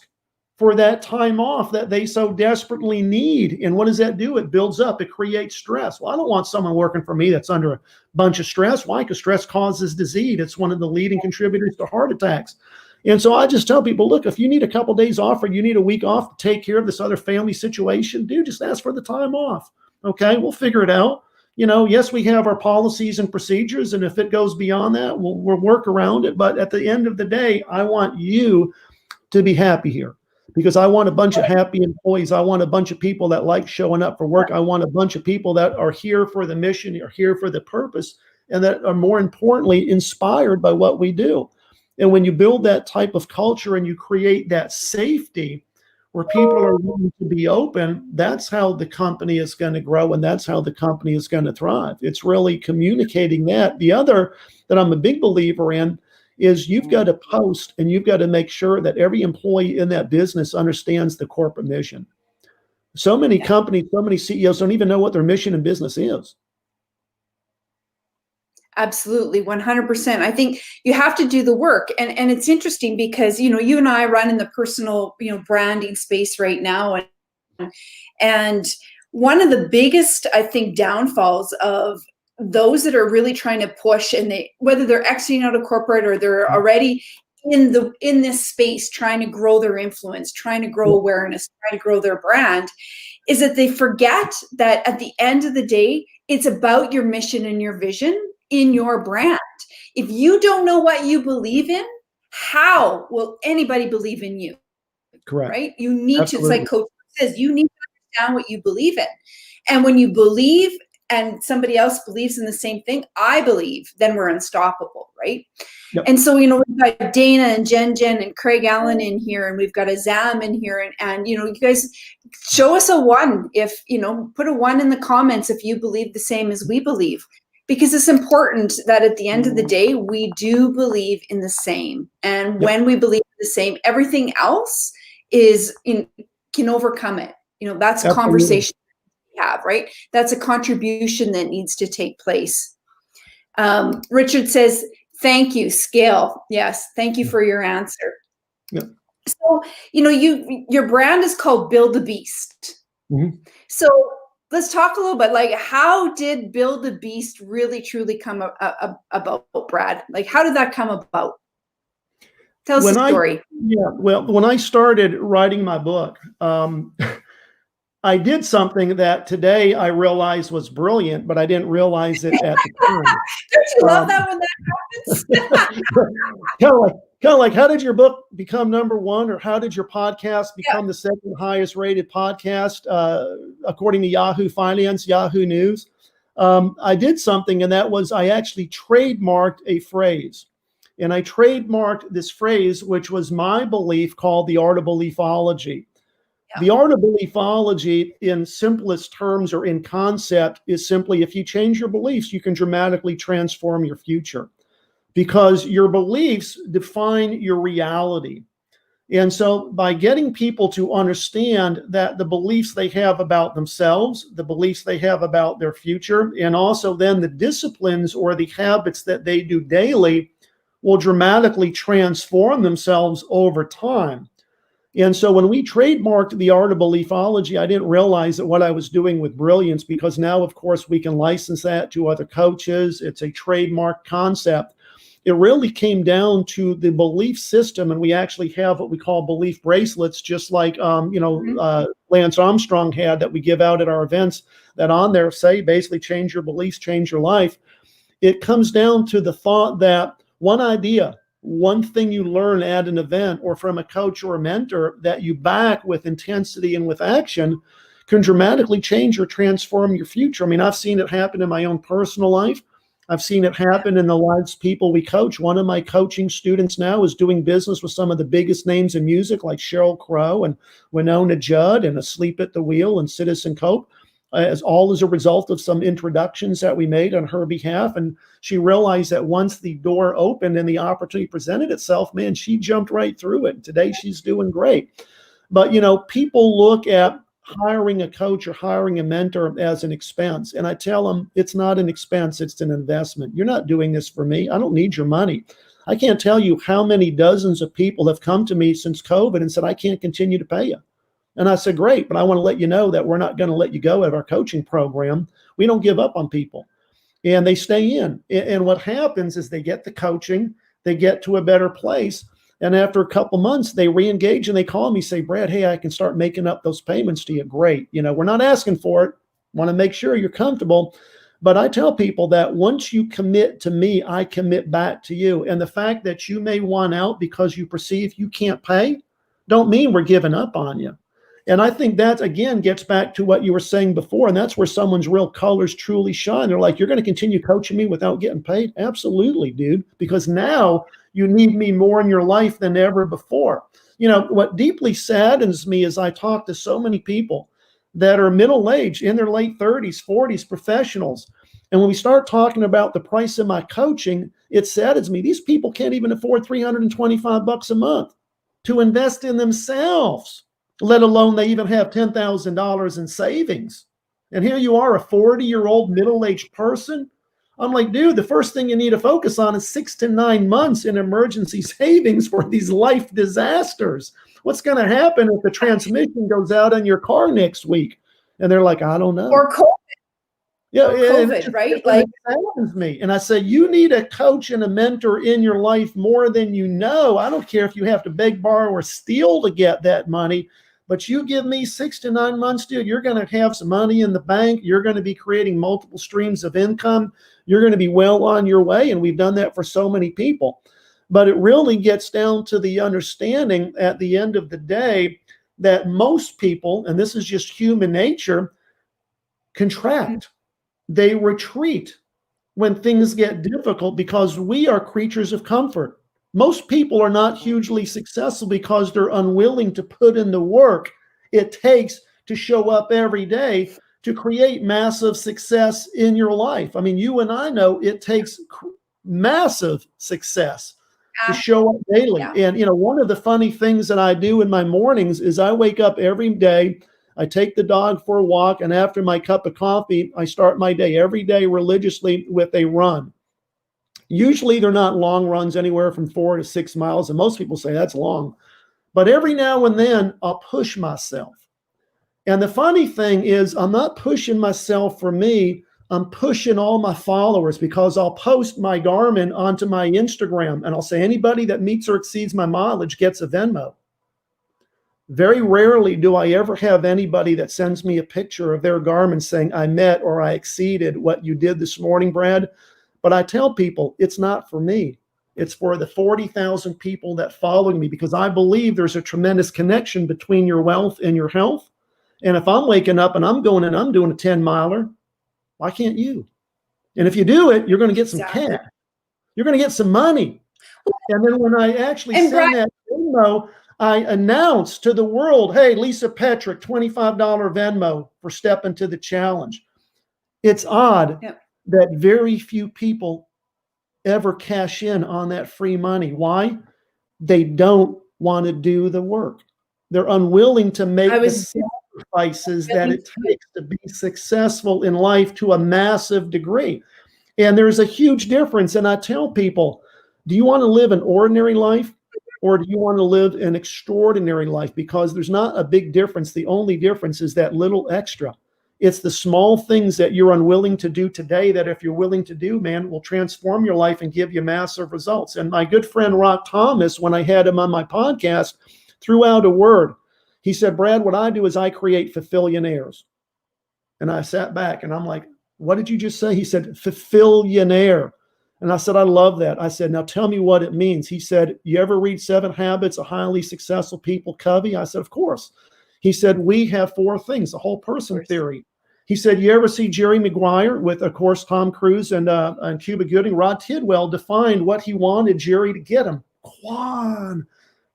for that time off that they so desperately need. And what does that do? It builds up. It creates stress. Well, I don't want someone working for me that's under a bunch of stress. Why? Because stress causes disease. It's one of the leading contributors to heart attacks. And so I just tell people, look, if you need a couple of days off or you need a week off to take care of this other family situation, dude, just ask for the time off. Okay, we'll figure it out. Yes, we have our policies and procedures. And if it goes beyond that, we'll work around it. But at the end of the day, I want you to be happy here. Because I want a bunch of happy employees. I want a bunch of people that like showing up for work. I want a bunch of people that are here for the mission, are here for the purpose, and that are more importantly inspired by what we do. And when you build that type of culture and you create that safety where people are willing to be open, that's how the company is going to grow and that's how the company is going to thrive. It's really communicating that. The other that I'm a big believer in is you've got to post and you've got to make sure that every employee in that business understands the corporate mission. So many companies, so many CEOs don't even know what their mission and business is. Absolutely, 100%. I think you have to do the work. And it's interesting because, you and I run in the personal, branding space right now. And one of the biggest, I think, downfalls of those that are really trying to push and whether they're exiting out of corporate or they're already in this space trying to grow their influence, trying to grow awareness, trying to grow their brand, is that they forget that at the end of the day, it's about your mission and your vision in your brand. If you don't know what you believe in, how will anybody believe in you? Correct. Right? You need Absolutely. to, it's like Coach says, you need to understand what you believe in. And when you believe and somebody else believes in the same thing, I believe, then we're unstoppable, right? Yep. And so, we've got Dana and Jen and Craig Allen in here, and we've got a Zam in here, and you guys show us a 1 if, put a 1 in the comments if you believe the same as we believe, because it's important that at the end of the day, we do believe in the same. And when we believe in the same, everything else can overcome it. That's a conversation have, right? That's a contribution that needs to take place. Richard says, thank you, scale. Yes, thank you for your answer. Yeah. So, your brand is called Build the Beast. Mm-hmm. So let's talk a little bit, like, how did Build the Beast really truly come about, Brad? Like, how did that come about? Tell us the story. When I started writing my book, I did something that today I realized was brilliant, but I didn't realize it at the time. Don't you love that when that happens? kind of like, how did your book become #1, or how did your podcast become the second highest rated podcast, according to Yahoo Finance, Yahoo News? I did something, and that was I actually trademarked a phrase. And I trademarked this phrase, which was my belief, called the art of beliefology. The art of beliefology, in simplest terms or in concept, is simply if you change your beliefs, you can dramatically transform your future, because your beliefs define your reality. And so by getting people to understand that the beliefs they have about themselves, the beliefs they have about their future, and also then the disciplines or the habits that they do daily will dramatically transform themselves over time. And so when we trademarked the art of beliefology, I didn't realize that what I was doing with brilliance, because now, of course, we can license that to other coaches. It's a trademark concept. It really came down to the belief system, and we actually have what we call belief bracelets, just like Lance Armstrong had, that we give out at our events, that on there say basically change your beliefs, change your life. It comes down to the thought that one idea, one thing you learn at an event or from a coach or a mentor that you back with intensity and with action can dramatically change or transform your future. I mean, I've seen it happen in my own personal life. I've seen it happen in the lives of people we coach. One of my coaching students now is doing business with some of the biggest names in music, like Sheryl Crow and Winona Judd and Asleep at the Wheel and Citizen Cope, as a result of some introductions that we made on her behalf. And she realized that once the door opened and the opportunity presented itself, man, she jumped right through it. Today she's doing great. But, people look at hiring a coach or hiring a mentor as an expense. And I tell them it's not an expense, it's an investment. You're not doing this for me. I don't need your money. I can't tell you how many dozens of people have come to me since COVID and said, I can't continue to pay you. And I said, great, but I want to let you know that we're not going to let you go out of our coaching program. We don't give up on people. And they stay in. And what happens is they get the coaching, they get to a better place. And after a couple months, they re-engage and they call me, say, Brad, hey, I can start making up those payments to you. Great. We're not asking for it. Want to make sure you're comfortable. But I tell people that once you commit to me, I commit back to you. And the fact that you may want out because you perceive you can't pay, don't mean we're giving up on you. And I think that, again, gets back to what you were saying before. And that's where someone's real colors truly shine. They're like, you're going to continue coaching me without getting paid? Absolutely, dude. Because now you need me more in your life than ever before. What deeply saddens me is I talk to so many people that are middle-aged, in their late 30s, 40s, professionals. And when we start talking about the price of my coaching, it saddens me. These people can't even afford $325 a month to invest in themselves, let alone they even have $10,000 in savings. And here you are, a 40-year-old middle-aged person. I'm like, dude, the first thing you need to focus on is 6 to 9 months in emergency savings for these life disasters. What's going to happen if the transmission goes out in your car next week? And they're like, I don't know. Or COVID. Yeah, or COVID, right? Like, it happens me. And I say, you need a coach and a mentor in your life more than you know. I don't care if you have to beg, borrow, or steal to get that money. But you give me 6 to 9 months, dude, you're going to have some money in the bank. You're going to be creating multiple streams of income. You're going to be well on your way. And we've done that for so many people. But it really gets down to the understanding at the end of the day that most people, and this is just human nature, contract. They retreat when things get difficult because we are creatures of comfort. Most people are not hugely successful because they're unwilling to put in the work it takes to show up every day to create massive success in your life. I mean, you and I know it takes massive success to show up daily. Yeah. And, one of the funny things that I do in my mornings is I wake up every day, I take the dog for a walk, and after my cup of coffee, I start my day every day religiously with a run. Usually they're not long runs, anywhere from 4 to 6 miles. And most people say that's long. But every now and then I'll push myself. And the funny thing is I'm not pushing myself for me. I'm pushing all my followers because I'll post my Garmin onto my Instagram and I'll say anybody that meets or exceeds my mileage gets a Venmo. Very rarely do I ever have anybody that sends me a picture of their Garmin saying I met or I exceeded what you did this morning, Brad. But I tell people it's not for me. It's for the 40,000 people that follow me because I believe there's a tremendous connection between your wealth and your health. And if I'm waking up and I'm going and I'm doing a 10-miler, why can't you? And if you do it, you're going to get some cash. You're going to get some money. And then when I actually send that Venmo, I announce to the world, hey, Lisa Petrick, $25 Venmo for stepping to the challenge. It's odd that very few people ever cash in on that free money. Why? They don't want to do the work. They're unwilling to make the sacrifices that it takes to be successful in life to a massive degree. And there's a huge difference. And I tell people, do you want to live an ordinary life or do you want to live an extraordinary life? Because there's not a big difference. The only difference is that little extra. It's the small things that you're unwilling to do today that if you're willing to do, man, will transform your life and give you massive results. And my good friend, Rock Thomas, when I had him on my podcast, threw out a word. He said, Brad, what I do is I create fulfillionaires. And I sat back and I'm like, what did you just say? He said, fulfillionaire. And I said, I love that. I said, now tell me what it means. He said, you ever read 7 Habits of Highly Successful People, Covey? I said, of course. He said, we have 4 things, the whole person theory. He said, you ever see Jerry Maguire with, of course, Tom Cruise and Cuba Gooding? Rod Tidwell defined what he wanted Jerry to get him. Quan.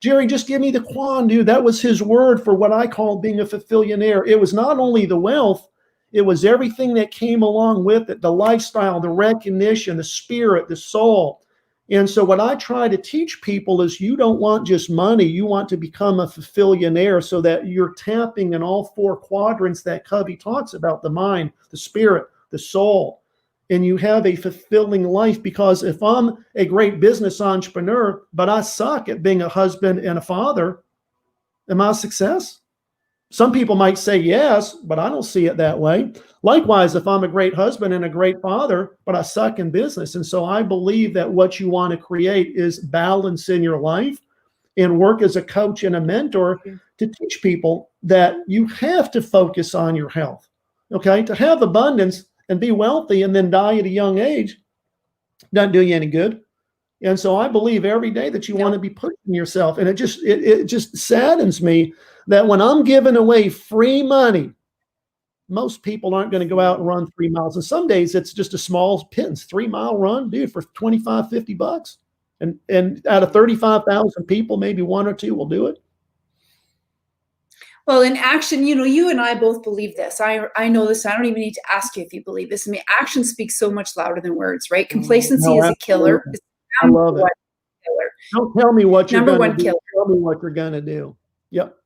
Jerry, just give me the quan, dude. That was his word for what I call being a fulfillionaire. It was not only the wealth, it was everything that came along with it, the lifestyle, the recognition, the spirit, the soul. And so what I try to teach people is you don't want just money. You want to become a fulfillionaire so that you're tapping in all four quadrants that Covey talks about, the mind, the spirit, the soul. And you have a fulfilling life, because if I'm a great business entrepreneur, but I suck at being a husband and a father, am I a success? Some people might say yes, but I don't see it that way. Likewise, if I'm a great husband and a great father, but I suck in business. And so I believe that what you want to create is balance in your life, and work as a coach and a mentor to teach people that you have to focus on your health. Okay. To have abundance and be wealthy and then die at a young age doesn't do you any good. And so I believe every day that you want to be pushing yourself. And it just saddens me that when I'm giving away free money, most people aren't going to go out and run 3 miles. And some days it's just a small pittance, 3-mile run, dude, for $25, $50. And out of 35,000 people, maybe one or two will do it. Well, in action, you and I both believe this. I know this. I don't even need to ask you if you believe this. I mean, action speaks so much louder than words, right? Complacency is a killer. I love it. Killer. Don't tell me what you're going to do. Killer. Tell me what you're going to do. Yep.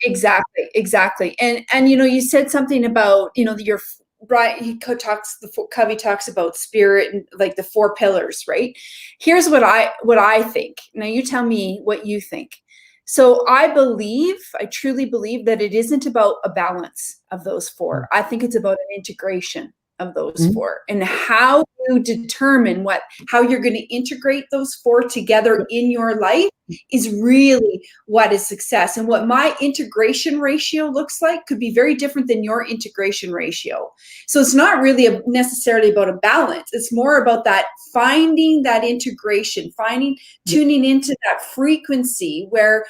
Exactly. And you said something about, your Brian, Covey talks about spirit and like the 4 pillars, right? Here's what I think. Now you tell me what you think. So I truly believe that it isn't about a balance of those 4. I think it's about an integration of those 4, and how you determine how you're going to integrate those 4 together in your life is really what is success. And what my integration ratio looks like could be very different than your integration ratio. So it's not really necessarily about a balance. It's more about that finding that integration, tuning into that frequency where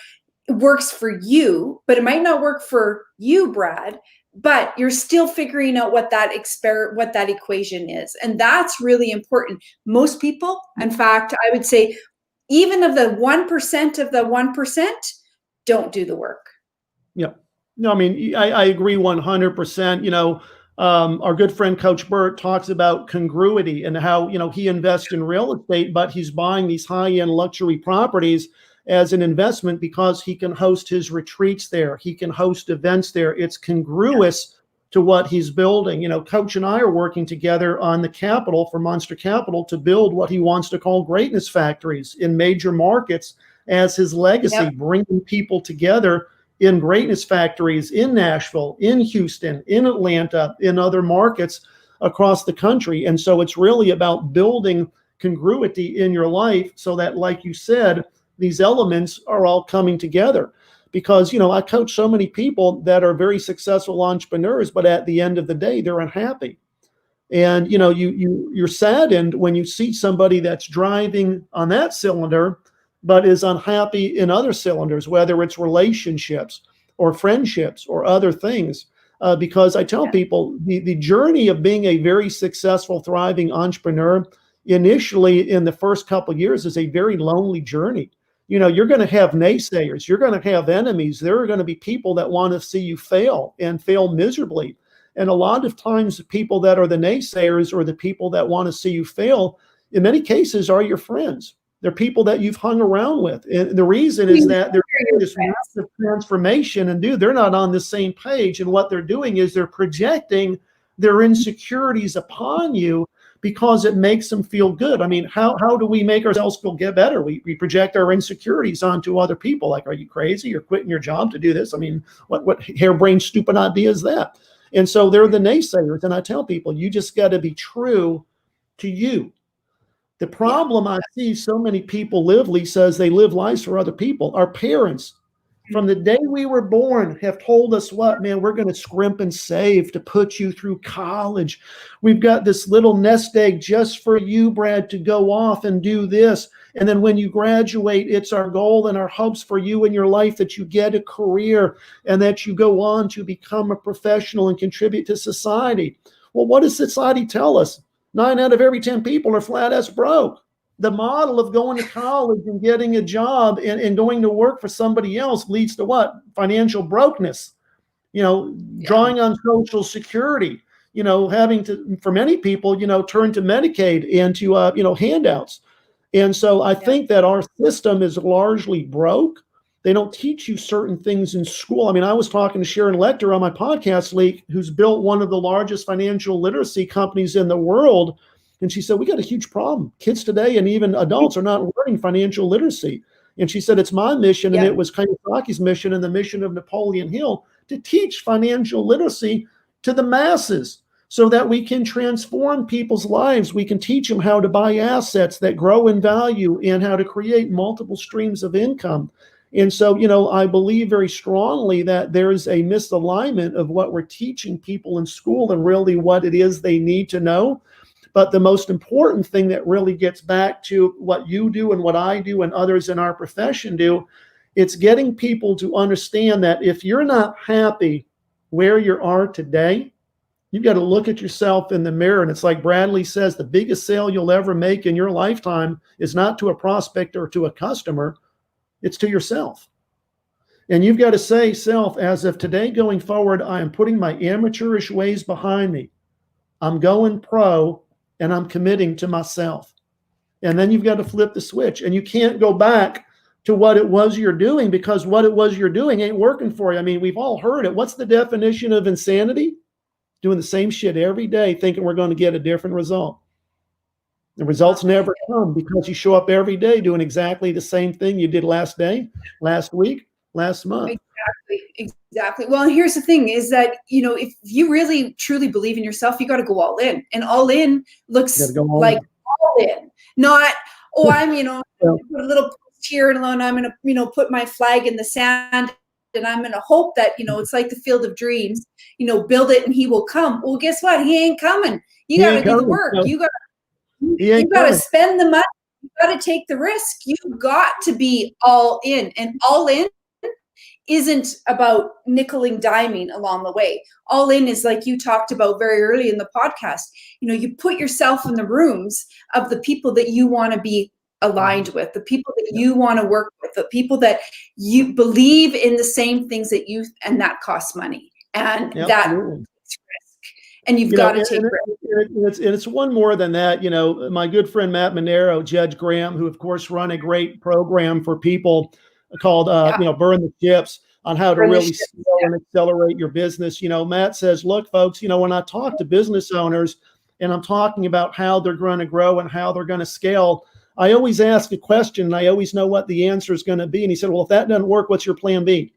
it works for you, but it might not work for you, Brad. But you're still figuring out what that equation is. And that's really important. Most people, in fact, I would say even of the 1% of the 1%, don't do the work. Yeah. No, I mean, I agree 100%. Our good friend, Coach Burt, talks about congruity and how, he invests in real estate, but he's buying these high-end luxury properties as an investment because he can host his retreats there. He can host events there. It's congruous to what he's building. Coach and I are working together on the capital for Monster Capital to build what he wants to call greatness factories in major markets as his legacy, bringing people together in greatness factories in Nashville, in Houston, in Atlanta, in other markets across the country. And so it's really about building congruity in your life so that, like you said, these elements are all coming together. Because, I coach so many people that are very successful entrepreneurs, but at the end of the day, they're unhappy. And, you're saddened when you see somebody that's driving on that cylinder, but is unhappy in other cylinders, whether it's relationships or friendships or other things. Because I tell people the journey of being a very successful, thriving entrepreneur initially in the first couple of years is a very lonely journey. You're going to have naysayers. You're going to have enemies. There are going to be people that want to see you fail and fail miserably. And a lot of times the people that are the naysayers or the people that want to see you fail, in many cases, are your friends. They're people that you've hung around with. And the reason is that they're doing this massive transformation, and they're not on the same page. And what they're doing is they're projecting their insecurities upon you, because it makes them feel good. I mean, how do we make ourselves feel get better? We project our insecurities onto other people. Like, are you crazy? You're quitting your job to do this? I mean, what harebrained, stupid idea is that? And so they're the naysayers. And I tell people, you just got to be true to you. The problem I see so many people live, Lisa, is they live lives for other people. Our parents from the day we were born have told us what, man, we're going to scrimp and save to put you through college. We've got this little nest egg just for you, Brad, to go off and do this. And then when you graduate, it's our goal and our hopes for you in your life that you get a career and that you go on to become a professional and contribute to society. Well, what does society tell us? 9 out of every 10 people are flat ass broke. The model of going to college and getting a job and going to work for somebody else leads to what? Financial brokenness, drawing on Social Security, having to, for many people, turn to Medicaid and to, handouts. And so I think that our system is largely broke. They don't teach you certain things in school. I mean, I was talking to Sharon Lecter on my podcast leak, who's built one of the largest financial literacy companies in the world. And she said, we got a huge problem. Kids today and even adults are not learning financial literacy. And she said, it's my mission, and it was Kiyosaki's mission and the mission of Napoleon Hill to teach financial literacy to the masses so that we can transform people's lives. We can teach them how to buy assets that grow in value and how to create multiple streams of income. And so, I believe very strongly that there is a misalignment of what we're teaching people in school and really what it is they need to know. But the most important thing that really gets back to what you do and what I do and others in our profession do, it's getting people to understand that if you're not happy where you are today, you've got to look at yourself in the mirror. And it's like Bradley says, the biggest sale you'll ever make in your lifetime is not to a prospect or to a customer, it's to yourself. And you've got to say, self, as of today going forward, I am putting my amateurish ways behind me. I'm going pro. And I'm committing to myself. And then you've got to flip the switch. And you can't go back to what it was you're doing, because what it was you're doing ain't working for you. I mean, we've all heard it. What's the definition of insanity? Doing the same shit every day, thinking we're going to get a different result. The results never come because you show up every day doing exactly the same thing you did last day, last week, last month. Exactly. Well, here's the thing is that, if you really truly believe in yourself, you got to go all in, and all in looks like all in, not, I'm, put a little post here and I'm going to, put my flag in the sand and I'm going to hope that, it's like the field of dreams, build it and he will come. Well, guess what? He ain't coming. You got to do the work. No. You got to spend the money. You got to take the risk. You got to be all in, and all in isn't about nickel and diming along the way. All in is, like you talked about very early in the podcast, you put yourself in the rooms of the people that you want to be aligned with, the people that you want to work with, the people that you believe in the same things that you, and that costs money. And that takes risk. And you've got to take risk. It's one more than that. My good friend Matt Monero, Judge Graham, who of course run a great program for people called Burn the Chips, on how to really scale and accelerate your business. Matt says, look, folks, when I talk to business owners and I'm talking about how they're going to grow and how they're going to scale, I always ask a question and I always know what the answer is going to be. And he said, well, if that doesn't work, what's your plan B?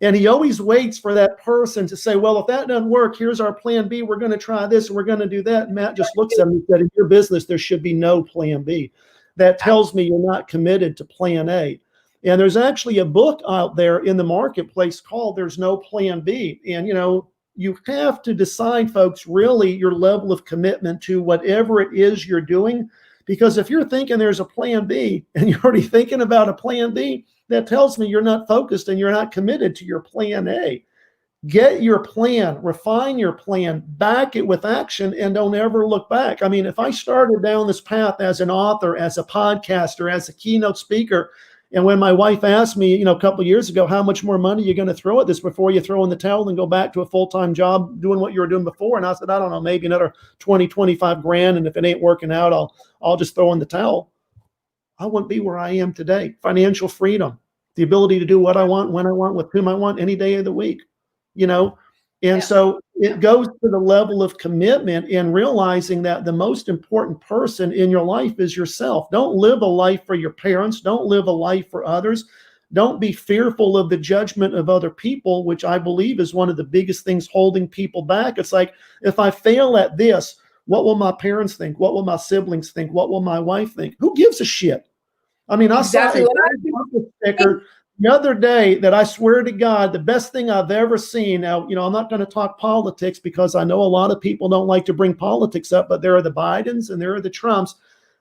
And he always waits for that person to say, well, if that doesn't work, here's our plan B. We're going to try this. And we're going to do that. And Matt just looks at him and said, in your business, there should be no plan B. That tells me you're not committed to plan A. And there's actually a book out there in the marketplace called There's No Plan B. And, you have to decide, folks, really your level of commitment to whatever it is you're doing. Because if you're thinking there's a plan B and you're already thinking about a plan B, that tells me you're not focused and you're not committed to your plan A. Get your plan, refine your plan, back it with action, and don't ever look back. I mean, if I started down this path as an author, as a podcaster, as a keynote speaker, and when my wife asked me, a couple of years ago, how much more money are you going to throw at this before you throw in the towel and go back to a full-time job doing what you were doing before? And I said, I don't know, maybe another 20, 25 grand. And if it ain't working out, I'll just throw in the towel. I wouldn't be where I am today. Financial freedom, the ability to do what I want, when I want, with whom I want, any day of the week, So it goes to the level of commitment and realizing that the most important person in your life is yourself. Don't live a life for your parents. Don't live a life for others. Don't be fearful of the judgment of other people, which I believe is one of the biggest things holding people back. It's like, if I fail at this, what will my parents think? What will my siblings think? What will my wife think? Who gives a shit? I mean, I saw a sticker the other day that I swear to God, the best thing I've ever seen. Now, I'm not going to talk politics because I know a lot of people don't like to bring politics up, but there are the Bidens and there are the Trumps.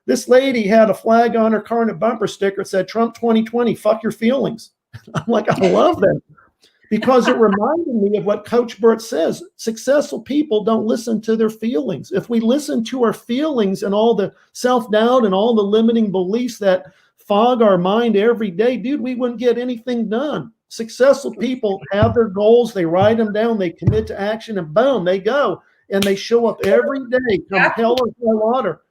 This lady had a flag on her car and a bumper sticker that said Trump 2020, fuck your feelings. I'm like, I love that because it reminded me of what Coach Burt says. Successful people don't listen to their feelings. If we listen to our feelings and all the self-doubt and all the limiting beliefs that fog our mind every day, dude, we wouldn't get anything done. Successful people have their goals, they write them down, they commit to action, and boom, they go. And they show up every day, come hell or high water.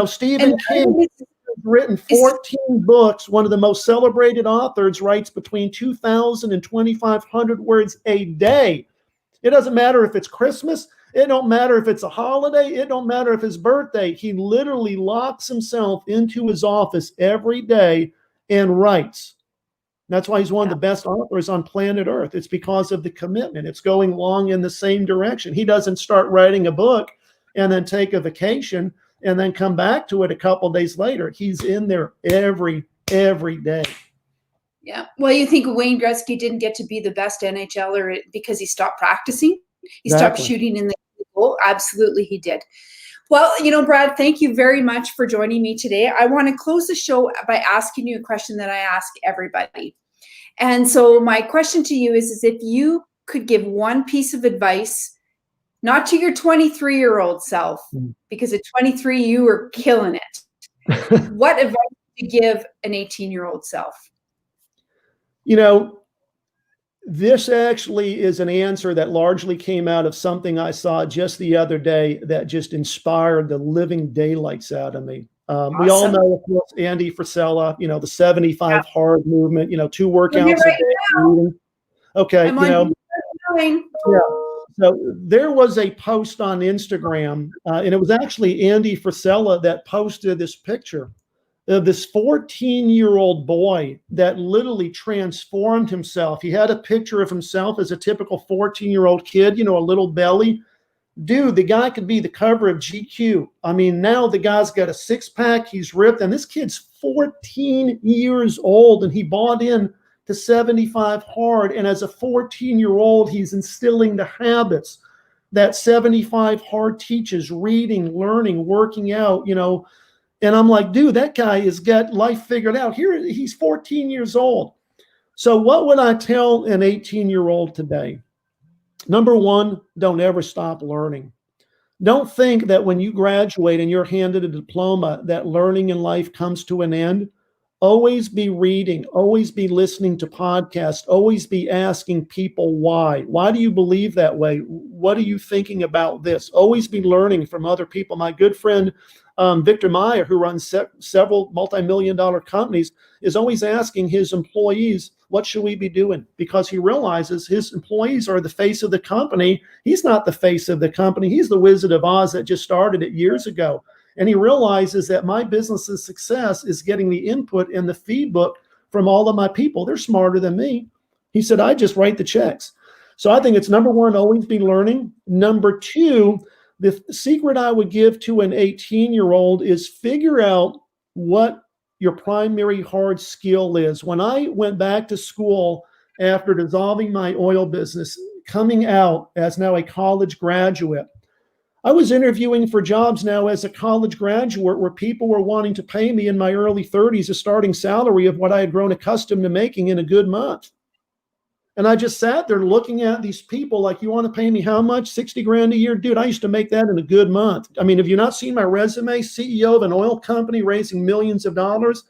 Stephen King has written 14 books. One of the most celebrated authors writes between 2,000 and 2,500 words a day. It doesn't matter if it's Christmas. It don't matter if it's a holiday. It don't matter if it's birthday. He literally locks himself into his office every day and writes. That's why he's one of the best authors on planet Earth. It's because of the commitment. It's going long in the same direction. He doesn't start writing a book and then take a vacation and then come back to it a couple of days later. He's in there every day. Yeah. Well, you think Wayne Gretzky didn't get to be the best NHLer because he stopped practicing? He stopped shooting in the goal? Absolutely, he did. Well, Brad, thank you very much for joining me today. I want to close the show by asking you a question that I ask everybody. And so my question to you is if you could give one piece of advice, not to your 23-year-old self, because at 23, you were killing it. What advice would you give an 18-year-old self? This actually is an answer that largely came out of something I saw just the other day that just inspired the living daylights out of me. Awesome. We all know, of course, Andy Frisella, the 75 hard movement, 2 workouts a day. Okay, yeah. So there was a post on Instagram, and it was actually Andy Frisella that posted this picture of this 14-year-old boy that literally transformed himself. He had a picture of himself as a typical 14-year-old kid, a little belly. Dude, the guy could be the cover of GQ. I mean, now the guy's got a six-pack, he's ripped, and this kid's 14 years old, and he bought in to 75 hard. And as a 14-year-old, he's instilling the habits that 75 hard teaches: reading, learning, working out, And I'm like, dude, that guy has got life figured out. Here, he's 14 years old. So what would I tell an 18-year-old today? Number one, don't ever stop learning. Don't think that when you graduate and you're handed a diploma, that learning in life comes to an end. Always be reading, always be listening to podcasts, always be asking people why. Why do you believe that way? What are you thinking about this? Always be learning from other people. My good friend, Victor Meyer, who runs several multi-million-dollar companies, is always asking his employees, what should we be doing? Because he realizes his employees are the face of the company. He's not the face of the company. He's the Wizard of Oz that just started it years ago. And he realizes that my business's success is getting the input and the feedback from all of my people. They're smarter than me. He said, I just write the checks. So I think it's number one, always be learning. Number two, the secret I would give to an 18-year-old is figure out what your primary hard skill is. When I went back to school after dissolving my oil business, coming out as now a college graduate, I was interviewing for jobs now as a college graduate where people were wanting to pay me in my early 30s a starting salary of what I had grown accustomed to making in a good month. And I just sat there looking at these people like, you want to pay me how much? 60 grand a year? Dude, I used to make that in a good month. I mean, have you not seen my resume? CEO of an oil company raising millions of dollars.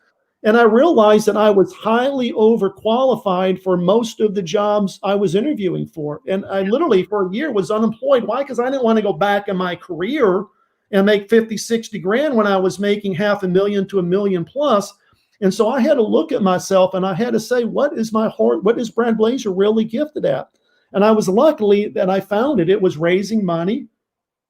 And I realized that I was highly overqualified for most of the jobs I was interviewing for. And I literally for a year was unemployed. Why? Because I didn't want to go back in my career and make 50, 60 grand when I was making $500,000 to $1 million plus. And so I had to look at myself and I had to say, what is my heart? What is Brad Blazar really gifted at? And I was lucky that I found it. It was raising money,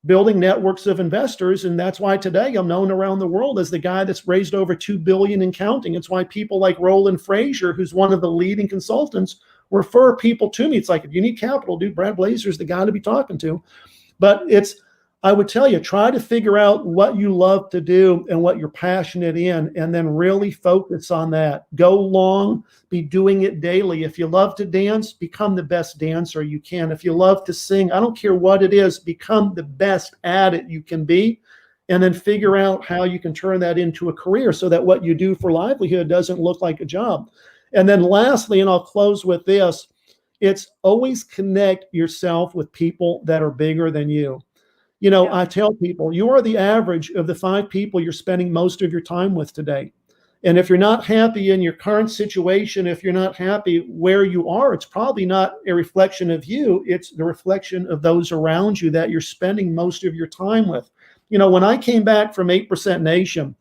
building networks of investors. And that's why today I'm known around the world as the guy that's raised over $2 billion and counting. It's why people like Roland Frazier, who's one of the leading consultants, refer people to me. It's like, if you need capital, dude, Brad Blazar is the guy to be talking to. But it's I would tell you, try to figure out what you love to do and what you're passionate in, and then really focus on that. Go long, be doing it daily. If you love to dance, become the best dancer you can. If you love to sing, I don't care what it is, become the best at it you can be, and then figure out how you can turn that into a career so that what you do for livelihood doesn't look like a job. And then lastly, and I'll close with this, it's always connect yourself with people that are bigger than you. You know, Yeah. I tell people, you are the average of the 5 people you're spending most of your time with today. And if you're not happy in your current situation, if you're not happy where you are, it's probably not a reflection of you. It's the reflection of those around you that you're spending most of your time with. You know, when I came back from 8% Nation,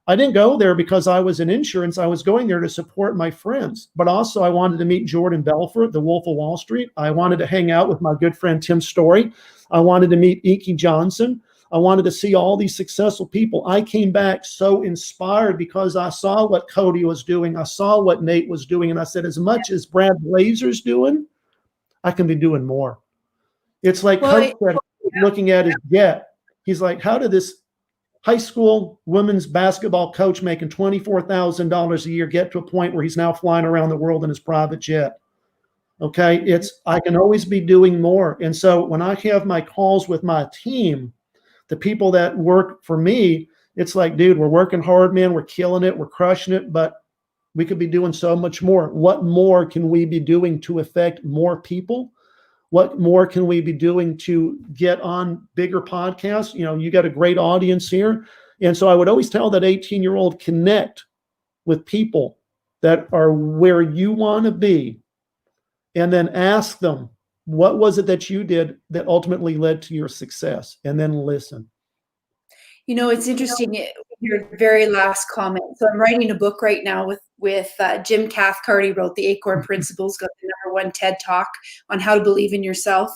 I didn't go there because I was in insurance. I was going there to support my friends, but also I wanted to meet Jordan Belfort, the Wolf of Wall Street. I wanted to hang out with my good friend Tim Story. I wanted to meet Ike Johnson. I wanted to see all these successful people. I came back so inspired because I saw what Cody was doing. I saw what Nate was doing. And I said, as much as Brad Blazer's doing, I can be doing more. It's like Well, Coach said, looking at his jet. He's like, how did this high school women's basketball coach making $24,000 a year get to a point where he's now flying around the world in his private jet? Okay, I can always be doing more. And so when I have my calls with my team, the people that work for me, it's like, dude, we're working hard, man. We're killing it. We're crushing it, but we could be doing so much more. What more can we be doing to affect more people? What more can we be doing to get on bigger podcasts? You know, you got a great audience here. And so I would always tell that 18-year-old, connect with people that are where you want to be, and then ask them, what was it that you did that ultimately led to your success? And then listen. You know, it's interesting, your very last comment. So I'm writing a book right now with Jim Cathcart. Wrote The Acorn Principles, got the #1 TED Talk on how to believe in yourself.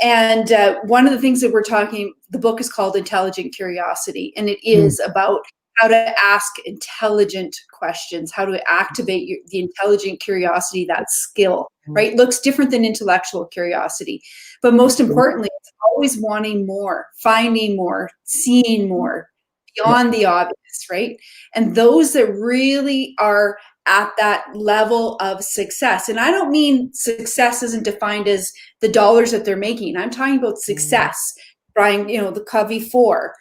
And one of the things that we're talking, the book is called Intelligent Curiosity, and it is about how to ask intelligent questions, how to activate the intelligent curiosity, that skill, right? Looks different than intellectual curiosity. But most importantly, it's always wanting more, finding more, seeing more beyond the obvious, right? And those that really are at that level of success. And I don't mean success isn't defined as the dollars that they're making. I'm talking about success, Brian, you know, the Covey 4.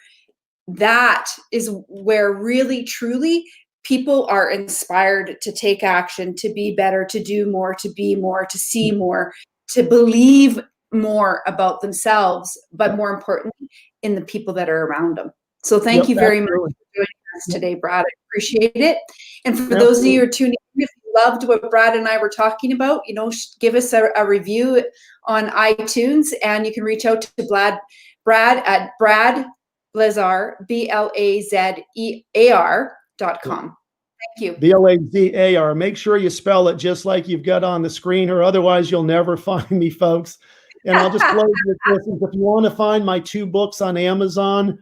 That is where really, truly people are inspired to take action, to be better, to do more, to be more, to see more, to believe more about themselves, but more importantly, in the people that are around them. So thank you very much for joining us today, Brad. I appreciate it. And for those of you who are tuning in, if you loved what Brad and I were talking about, you know, give us a review on iTunes, and you can reach out to Brad at Blazar, BLAZEAR.com. Thank you. BLAZAR. Make sure you spell it just like you've got on the screen, or otherwise you'll never find me, folks. And I'll just close with this. If you want to find my 2 books on Amazon,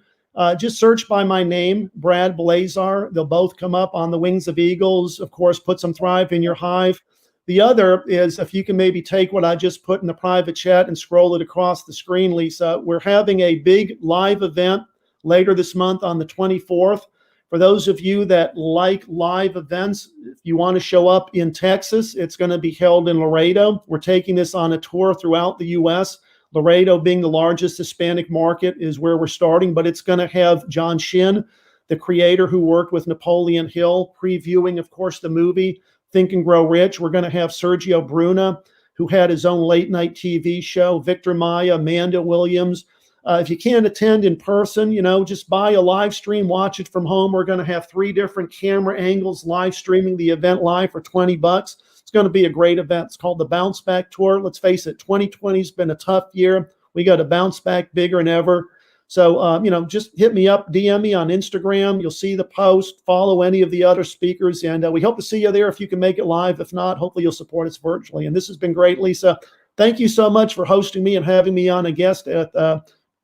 just search by my name, Brad Blazar. They'll both come up. On the Wings of Eagles, of course, Put Some Thrive in Your Hive. The other is, if you can maybe take what I just put in the private chat and scroll it across the screen, Lisa, we're having a big live event later this month on the 24th. For those of you that like live events, if you want to show up in Texas, it's going to be held in Laredo. We're taking this on a tour throughout the U.S. Laredo, being the largest Hispanic market, is where we're starting, but it's going to have John Shin, the creator who worked with Napoleon Hill, previewing, of course, the movie Think and Grow Rich. We're going to have Sergio Bruna, who had his own late night TV show, Victor Maya, Amanda Williams. If you can't attend in person, you know, just buy a live stream, watch it from home. We're going to have 3 different camera angles live streaming the event live for $20. It's going to be a great event. It's called the Bounce Back Tour. Let's face it, 2020 has been a tough year. We got to bounce back bigger than ever. So, you know, just hit me up, DM me on Instagram. You'll see the post, follow any of the other speakers. And we hope to see you there if you can make it live. If not, hopefully you'll support us virtually. And this has been great, Lisa. Thank you so much for hosting me and having me on a guest at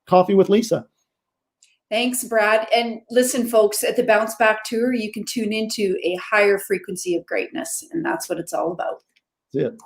Coffee with Lisa. Thanks, Brad. And listen, folks, at the Bounce Back Tour, you can tune into a higher frequency of greatness. And that's what it's all about. That's it.